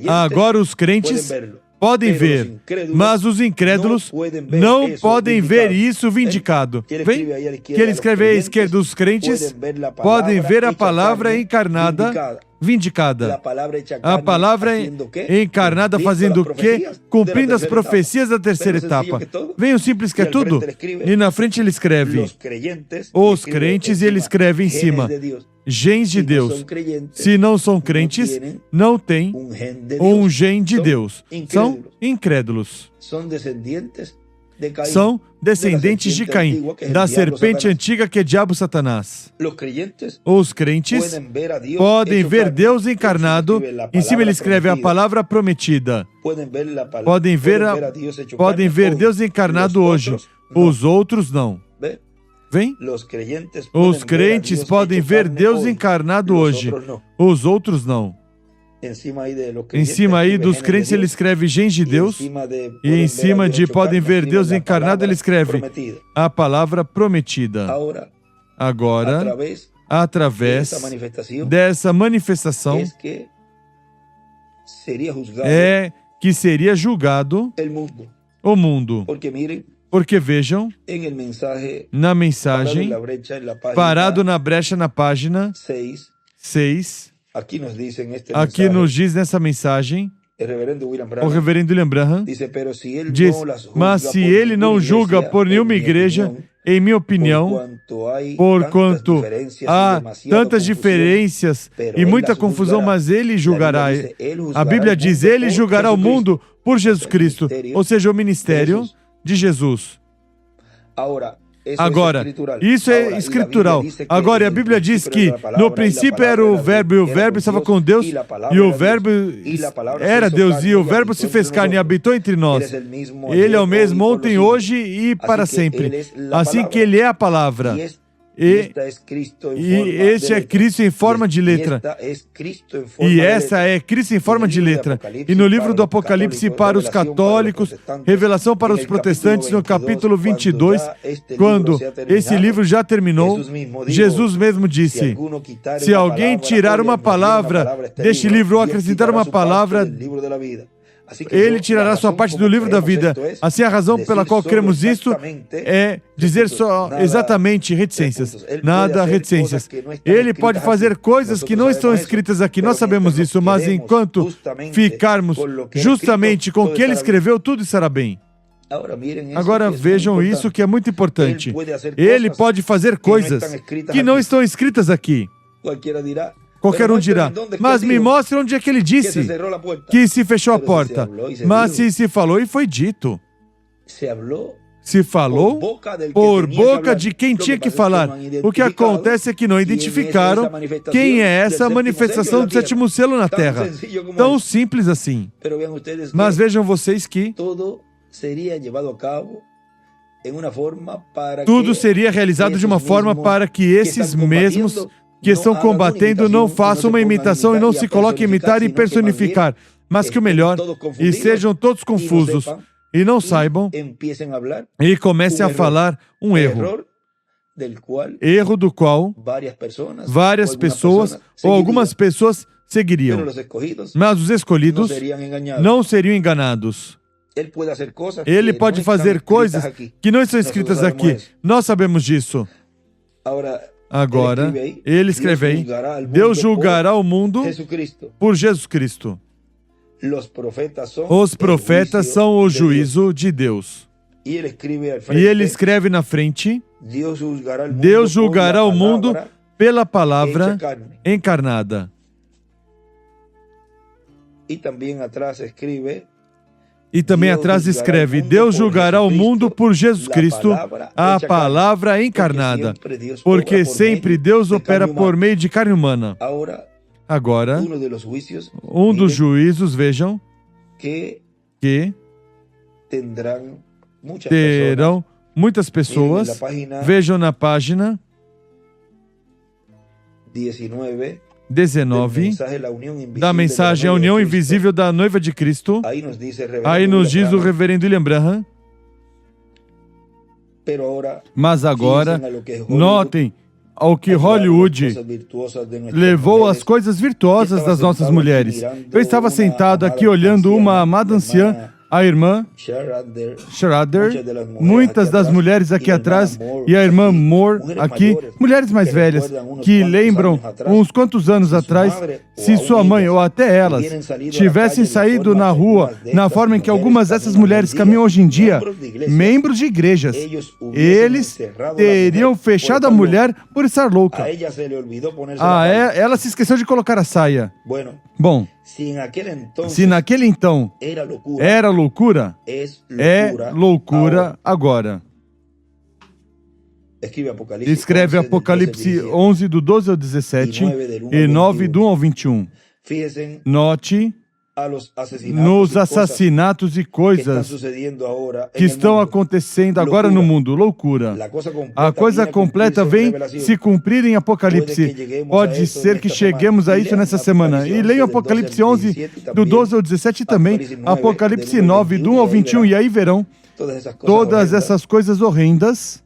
Agora os crentes podem ver, mas os incrédulos não podem ver isso vindicado. Vem, que ele escreve à esquerda, os crentes podem ver a palavra encarnada, vindicada. A palavra encarnada fazendo o quê? Cumprindo as profecias da terceira etapa. Vem o simples que é tudo, e na frente ele escreve os crentes e ele escreve em cima gens de Deus. Se não são crentes, não têm um gen de Deus. São incrédulos. São descendentes de Caim, da serpente antiga que é diabo Satanás. Os crentes podem ver Deus encarnado, em cima ele escreve a palavra prometida. Podem ver Deus encarnado hoje, os outros não. Vem? Os crentes podem ver Deus encarnado hoje, os outros não. Em cima aí dos crentes ele escreve gens de Deus, e em cima de podem ver Deus encarnado ele escreve a palavra prometida. Agora, através dessa manifestação, é que seria julgado o mundo. Porque vejam, na mensagem, parado na brecha na página 6, aqui nos diz nessa mensagem, o reverendo William Branham diz, mas se ele não julga por nenhuma igreja, em minha opinião, porquanto há tantas diferenças e muita confusão, mas ele julgará. A Bíblia diz, ele julgará o mundo por Jesus Cristo, ou seja, o ministério de Jesus. Agora, isso é escritural. Agora, a Bíblia diz que no princípio era o Verbo, e o Verbo estava com Deus, e o Verbo era Deus, e o Verbo se fez carne e habitou entre nós. Ele é o mesmo ontem, hoje e para sempre. Assim que ele é a palavra. E este é Cristo em forma de letra. E essa é Cristo em forma de letra. E no livro do Apocalipse para os católicos, revelação para os protestantes, no capítulo 22, quando esse livro já terminou, Jesus mesmo disse, se alguém tirar uma palavra deste livro ou acrescentar uma palavra, ele tirará sua parte do livro da vida. Assim, a razão pela qual cremos isto é dizer só exatamente reticências. Nada reticências. Ele pode fazer coisas que não estão escritas aqui. Nós sabemos isso, mas enquanto ficarmos justamente com o que ele escreveu, tudo estará bem. Agora vejam isso que é muito importante. Ele pode fazer coisas que não estão escritas aqui. Qualquer um dirá, mas me mostre onde é que ele disse que se fechou a porta. Mas se falou e foi dito. Se falou por boca de quem tinha que falar. O que acontece é que não identificaram quem é essa manifestação do sétimo selo na Terra. Tão simples assim. Mas vejam vocês que tudo seria realizado de uma forma para que esses mesmos que estão combatendo não façam uma imitação e não se coloquem a imitar e personificar, mas que o melhor, e sejam todos confusos, e não saibam, e comecem a falar um erro do qual várias pessoas, ou algumas pessoas, seguiriam. Mas os escolhidos não seriam enganados. Ele pode fazer coisas que não estão escritas aqui. Nós sabemos disso. Agora, ele escreve aí, Deus julgará o mundo por Jesus Cristo. Os profetas são o juízo de Deus. E ele escreve na frente, Deus julgará o mundo pela palavra encarnada. E também atrás escreve: Deus julgará o mundo por Jesus Cristo, a palavra encarnada, porque sempre Deus opera por meio de carne humana. Agora, um dos juízos, vejam, que terão muitas pessoas, vejam na página 19, da mensagem A União Invisível da Noiva de Cristo. Aí nos diz o reverendo William Branham. Mas agora, notem ao que Hollywood levou as coisas virtuosas das nossas mulheres. Eu estava sentado aqui olhando uma amada anciã, a irmã Schrader, muitas das mulheres aqui atrás, e a irmã Moore aqui, mulheres mais velhas, que lembram uns quantos anos atrás, se sua mãe ou até elas tivessem saído na rua na forma em que algumas dessas mulheres caminham hoje em dia, membros de igrejas, eles teriam fechado a mulher por estar louca. Ela se esqueceu de colocar a saia. Bom, se naquele então era loucura, é loucura agora. Escreve Apocalipse 11, do 12 ao 17, e 9, do 1 ao 21. Note nos assassinatos e coisas que estão acontecendo agora no mundo. Loucura. A coisa completa vem se cumprir em Apocalipse. Pode ser que cheguemos a isso nessa semana. E leiam Apocalipse 11, do 12 ao 17, e também Apocalipse 9, do 1 ao 21, e aí verão todas essas coisas horrendas.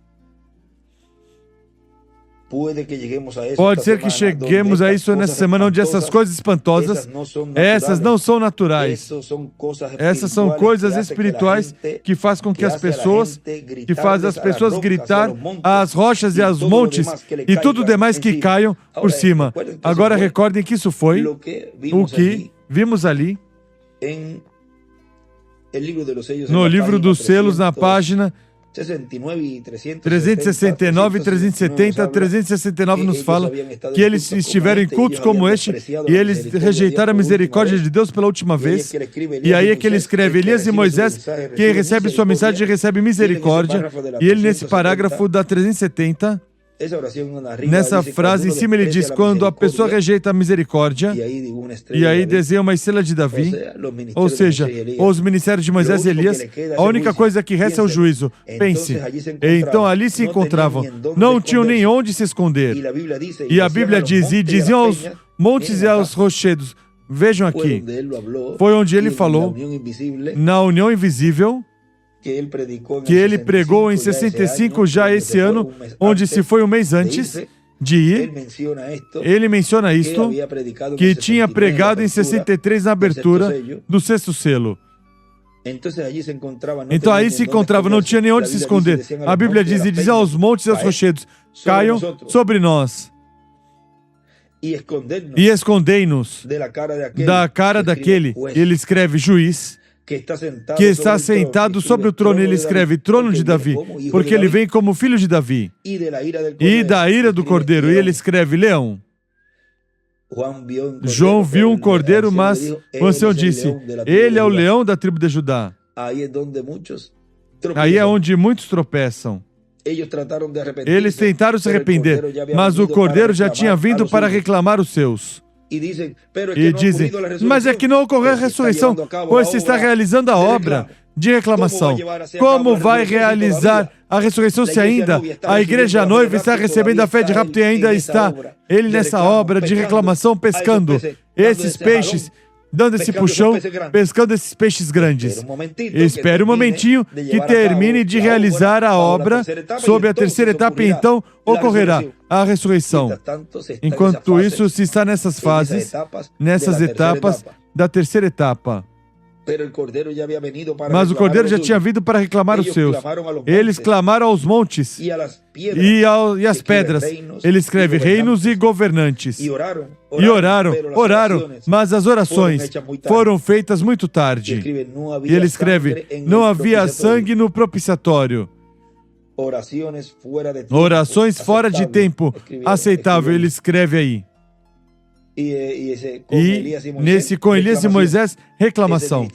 Pode ser que cheguemos a isso nessa semana, onde essas coisas espantosas, essas não são naturais. Essas são coisas espirituais que fazem com que as pessoas gritar às rochas e aos montes e tudo demais que caiam por cima. Agora recordem que isso foi o que vimos ali no livro dos selos, na página 369, 370, 369 nos fala que eles estiveram em cultos como este e eles rejeitaram a misericórdia de Deus pela última vez. E aí é que ele escreve: Elias e Moisés, quem recebe sua mensagem recebe misericórdia. E ele, nesse parágrafo da 370, nessa frase em cima, ele diz: quando a pessoa rejeita a misericórdia, e aí desenha uma estrela de Davi, ou seja, os ministérios de Moisés e Elias, a única coisa que resta é o juízo. Pense, então ali se encontravam, não tinham nem onde se esconder. E a Bíblia diz: e diziam aos montes e aos rochedos. Vejam aqui, foi onde ele falou, na união invisível, que ele pregou em 65, já esse ano, onde se foi um mês antes de ir. Ele menciona isto, que tinha pregado em 63 na abertura do sexto selo. Então aí se encontrava, não tinha nem onde se esconder. A Bíblia diz: e diz aos montes e aos rochedos, caiam sobre nós e escondei-nos da cara daquele. Ele escreve juiz, que está sentado sobre o trono. Ele escreve trono de Davi, porque ele vem como filho de Davi. E da ira do cordeiro. E ele escreve leão. João viu um cordeiro, mas o ancião disse: ele é o leão da tribo de Judá. Aí é onde muitos tropeçam. Eles tentaram se arrepender, mas o cordeiro já tinha vindo para reclamar os seus. E dizem: mas é que não ocorreu a ressurreição, pois se está realizando a obra de reclamação. Como vai realizar a ressurreição se ainda a igreja noiva está recebendo a fé de rapto e ainda está ele nessa obra de reclamação pescando esses peixes, dando esse puxão, pescando esses peixes grandes? Espere um momentinho que termine de realizar a obra sobre a terceira etapa e então ocorrerá a ressurreição. Enquanto isso, se está nessas fases, nessas etapas da terceira etapa. Mas o cordeiro já tinha vindo para reclamar os seus. Eles clamaram aos montes e às pedras. Ele escreve reinos e governantes. E oraram, mas as orações foram feitas muito tarde. E ele escreve: não havia sangue no propiciatório. Orações fora de tempo aceitável. Ele escreve aí. E nesse com Elias e Moisés, reclamação.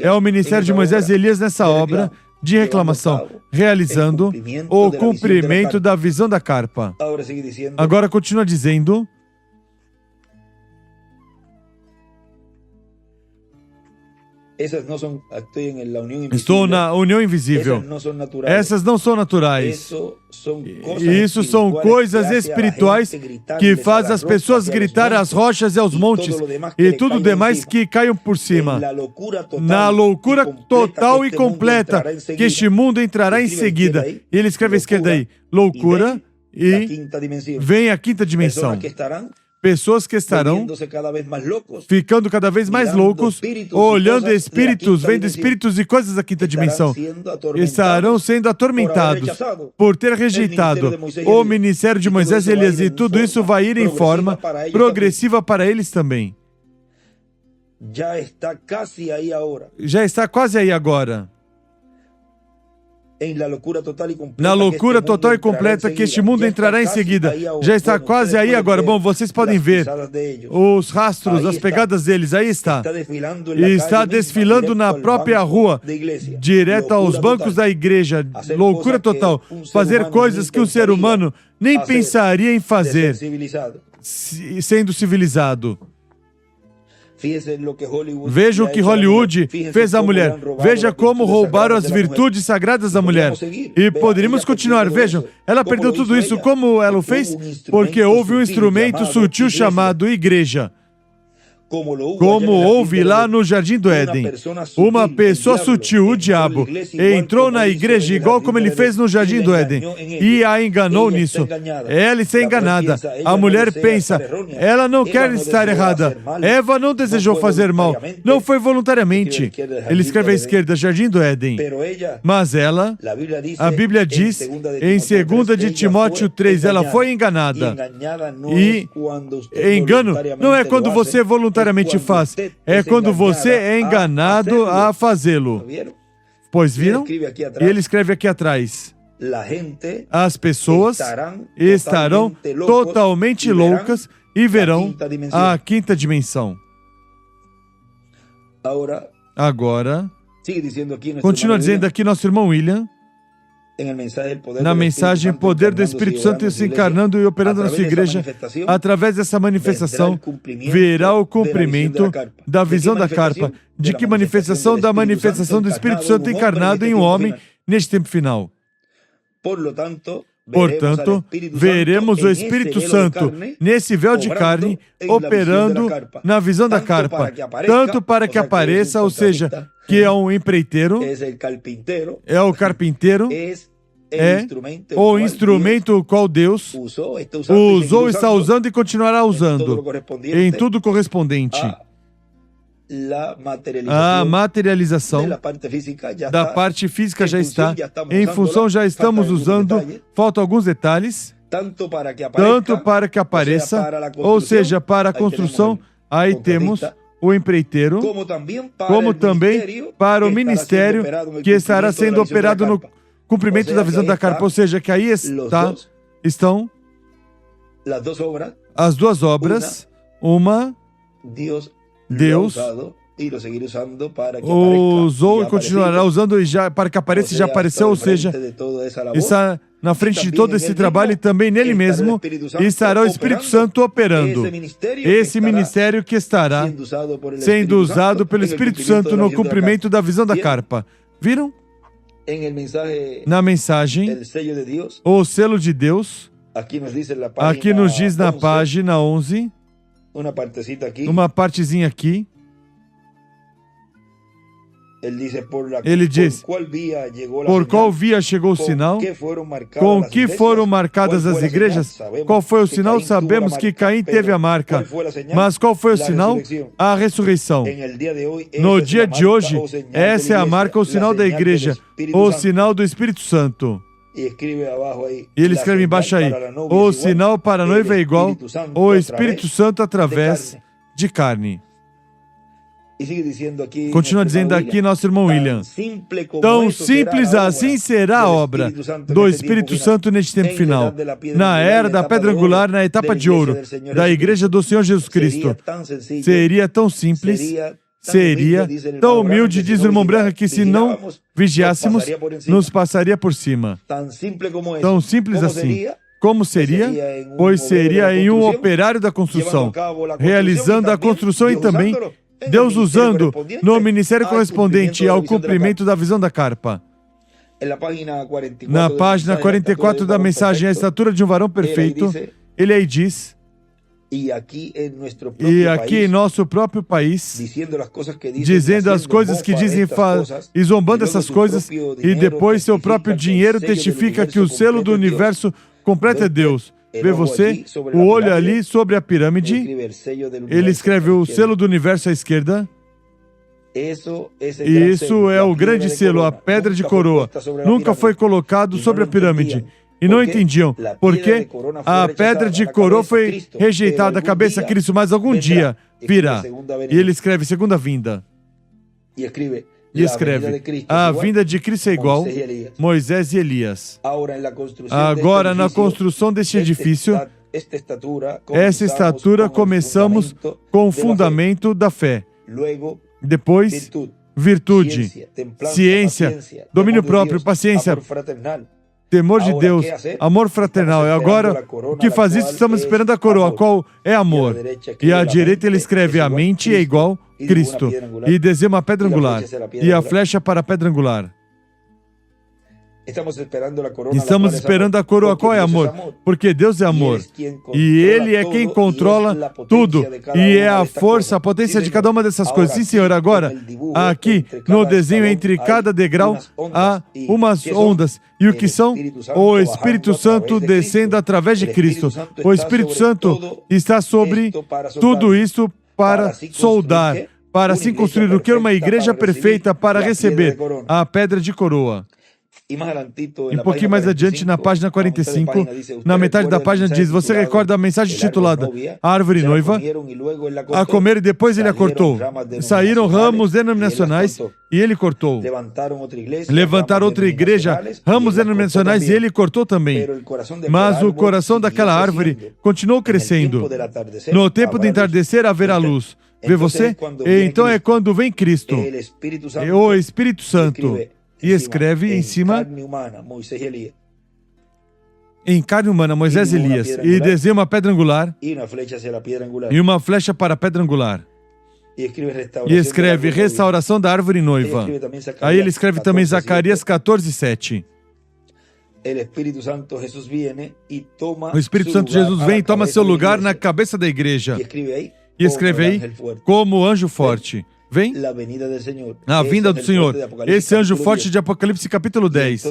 É o ministério de Moisés e Elias nessa obra de reclamação, realizando o cumprimento da visão da carpa. Agora continua dizendo: estou na união invisível. Essas não são naturais. Isso são coisas espirituais que fazem as pessoas gritar às rochas e aos montes e tudo demais que caiam por cima. Na loucura total e completa que este mundo entrará em seguida. E ele escreve à esquerda aí, loucura, e vem a quinta dimensão. Pessoas que estarão ficando cada vez mais loucos, olhando espíritos, vendo espíritos e coisas da quinta dimensão. Estarão sendo atormentados por ter rejeitado o ministério de Moisés e Elias, e tudo isso vai ir em forma progressiva para eles também. Já está quase aí agora. Na loucura total e completa que este mundo entrará em seguida. Já está quase aí agora. Bom, vocês podem ver os rastros, as pegadas deles. Aí está. E está desfilando na própria rua, direto aos bancos da igreja. Loucura total. Fazer coisas que um ser humano nem pensaria em fazer, sendo civilizado. Veja o que Hollywood fez à mulher. Veja como roubaram as virtudes sagradas da mulher. E poderíamos continuar. Vejam, ela perdeu tudo isso. Como ela o fez? Porque houve um instrumento sutil chamado igreja. Como houve lá no Jardim do Éden. Uma pessoa sutil, o diabo, entrou na igreja igual como ele fez no Jardim do Éden e a enganou nisso. Ela está enganada. A mulher pensa, ela não quer estar errada. Eva não desejou fazer mal. Não foi voluntariamente. Ele escreve à esquerda, Jardim do Éden. Mas ela, a Bíblia diz, em 2 de Timóteo 3, ela foi enganada. E engano não é quando você voluntariamente faz, é quando você é enganado a fazê-lo. Pois viram? E ele escreve aqui atrás: as pessoas estarão totalmente loucas e verão a quinta dimensão. Agora, continua dizendo aqui nosso irmão William, na mensagem Poder do Espírito Santo se encarnando e operando na sua igreja, através dessa manifestação, verá o cumprimento da visão da carpa. De que manifestação? Da manifestação do Espírito Santo encarnado em um homem neste tempo final. Portanto, veremos o Espírito Santo nesse véu de carne operando na visão da carpa, tanto para que apareça, ou seja, que é um empreiteiro, é o carpinteiro, é o instrumento o qual Deus usou, está usando e continuará usando, em tudo correspondente. A materialização da parte física já está, em função já estamos usando, faltam alguns detalhes, tanto para que apareça, ou seja, para a construção, aí temos o empreiteiro, como também para o ministério que estará sendo operado no cumprimento da visão da carpa, ou seja, que aí estão as duas obras, uma, Deus usou e continuará usando para que apareça e já apareceu, ou seja, está na frente de todo esse trabalho e também nele mesmo estará o Espírito Santo operando. Esse ministério que estará sendo usado pelo Espírito Santo no cumprimento da visão da carpa. Viram? Na mensagem, o selo de Deus, aqui nos diz na página 11, uma partezinha aqui, ele diz, por qual via chegou o sinal, com que foram marcadas as igrejas, qual foi o sinal? Sabemos que Caim teve a marca, mas qual foi o sinal? A ressurreição. No dia de hoje, essa é a marca, o sinal da igreja, o sinal do Espírito Santo. E ele escreve embaixo aí, o sinal para a noiva é igual, o Espírito Santo através de carne. Continua dizendo aqui nosso irmão William. Tão simples assim será a obra do Espírito Santo neste tempo final, na era da pedra angular, na etapa de ouro, da Igreja do Senhor Jesus Cristo. Seria tão simples, seria tão humilde, diz o irmão Branham, que se não vigiássemos, nos passaria por cima. Tão simples assim. Como seria? Pois seria em um operário da construção, realizando a construção e também Deus usando no ministério correspondente ao cumprimento da visão da carpa. Na página 44 da mensagem A Estatura de um Varão Perfeito, ele aí diz, e aqui em nosso próprio país, dizendo as coisas que dizem e zombando essas coisas, e depois seu próprio dinheiro testifica que o selo do universo completo é Deus. Vê você, o olho ali sobre a pirâmide, ele escreve o selo do universo à esquerda. E isso é o grande selo, a pedra de coroa. Nunca foi colocado sobre a pirâmide. E não entendiam, porque a pedra de coroa foi rejeitada, a cabeça de Cristo, mas algum dia virá. E ele escreve segunda vinda. E escreve, a vinda de Cristo é igual Moisés e Elias. Agora, na construção deste edifício, essa estatura começamos com o fundamento da fé. Depois, virtude, ciência, domínio próprio, paciência, temor de Deus, amor fraternal. E agora, o que faz isso? Estamos esperando a coroa, qual é amor. E à direita ele escreve, a mente é igual Cristo. E desenha uma pedra angular. E a flecha para a pedra angular. Estamos esperando a coroa. Qual é amor? Porque Deus é amor. E Ele é quem controla tudo. E é a força, a potência de cada uma dessas coisas. Sim, Senhor. Agora, aqui no desenho, entre cada degrau, há umas ondas. E o que são? O Espírito Santo descendo através de Cristo. O Espírito Santo está sobre tudo isso para soldar, para assim construir o que é uma igreja perfeita para receber a pedra de coroa. Um pouquinho mais adiante, na página 45, na metade da página diz, você recorda a mensagem titulada A Árvore Noiva? A comer e depois ele a cortou. Saíram ramos denominacionais e ele cortou. Levantaram outra igreja, ramos denominacionais e ele cortou também. Mas o coração daquela árvore continuou crescendo. No tempo do entardecer haverá luz. Vê você? E então é quando vem Cristo, o Espírito Santo. E escreve em cima, em carne humana, Moisés e Elias, e desenha uma pedra angular e uma flecha para a pedra angular. E escreve restauração da árvore noiva. Aí ele escreve também Zacarias 14:7. O Espírito Santo Jesus vem e toma seu lugar na cabeça da igreja. E escreve aí, como anjo forte. Vem a vinda do Senhor, esse anjo forte de Apocalipse capítulo 10.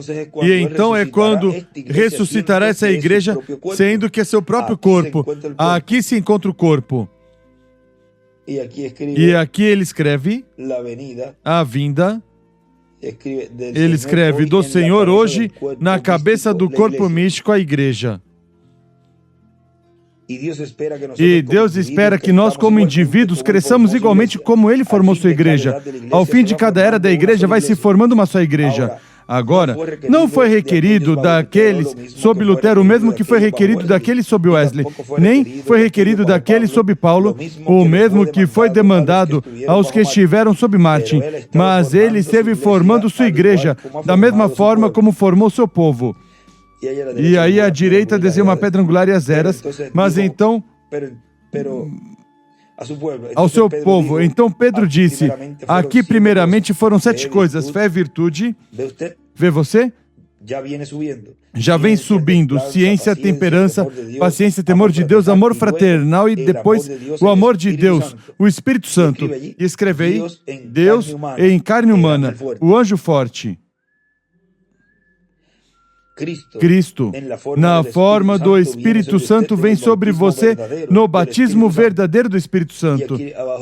E então é quando ressuscitará essa igreja, sendo que é seu próprio corpo. Aqui se encontra o corpo. E aqui ele escreve a vinda. Ele escreve do Senhor hoje na cabeça do corpo místico, a igreja. E Deus espera que nós, como indivíduos, cresçamos igualmente como Ele formou sua igreja. Ao fim de cada era da igreja, vai se formando uma só igreja. Agora, não foi requerido daqueles sob Lutero o mesmo que foi requerido daqueles sob Wesley, nem foi requerido daqueles sob Paulo o mesmo que foi demandado aos que estiveram sob Martin, mas ele esteve formando sua igreja da mesma forma como formou seu povo. E aí à direita desenha uma pedra angular e as eras, mas então ao seu povo. Então Pedro disse, aqui primeiramente foram 7 coisas, fé, virtude, vê você? Já vem subindo, ciência, temperança, paciência, temor de Deus, amor fraternal e depois o amor de Deus, o Espírito Santo. E escrevei, Deus em carne humana, o anjo forte. Cristo, na forma do Espírito Santo, vem sobre você no batismo verdadeiro do Espírito Santo.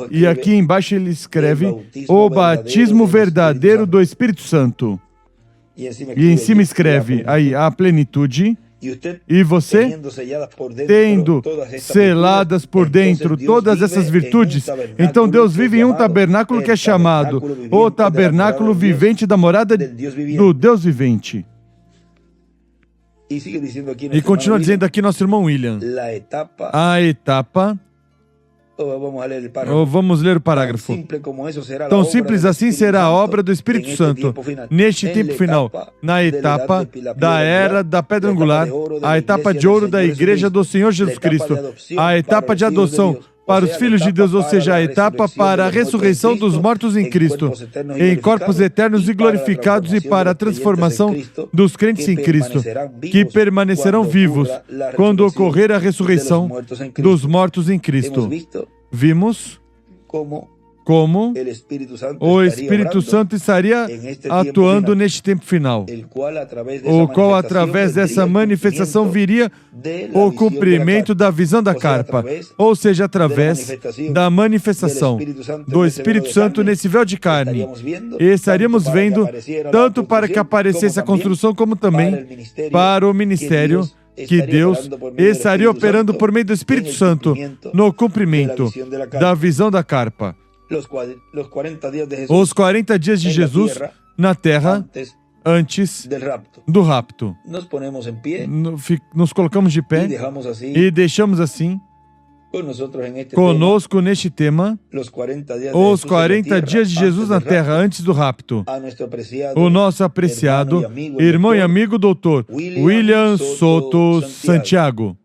E aqui embaixo ele escreve, o batismo verdadeiro do Espírito Santo. E em cima escreve, aí, a plenitude. E você, tendo seladas por dentro todas essas virtudes, então Deus vive em um tabernáculo que é chamado o tabernáculo vivente da morada do Deus vivente. E continua dizendo aqui nosso irmão William, a etapa, vamos ler o parágrafo. Tão simples assim será a obra do Espírito Santo neste tempo final, na etapa da era da pedra angular, a etapa de ouro da Igreja do Senhor Jesus Cristo, a etapa de adoção para os filhos de Deus, ou seja, a etapa para a ressurreição dos mortos em Cristo, em corpos eternos e glorificados, e para a transformação dos crentes em Cristo, que permanecerão vivos quando ocorrer a ressurreição dos mortos em Cristo. Vimos como o Espírito Santo estaria atuando neste tempo final, o qual, através dessa manifestação, viria o cumprimento da visão da carpa, ou seja, através da manifestação do Espírito Santo nesse véu de carne. E estaríamos vendo, tanto para que aparecesse a construção, como também para o ministério, que Deus estaria operando por meio do Espírito Santo no cumprimento da visão da carpa. Os 40 dias de Jesus na terra antes do rapto. Nos colocamos de pé e deixamos assim conosco neste tema os 40 dias de Jesus na terra antes do rapto. O nosso apreciado irmão e amigo doutor William Soto Santiago.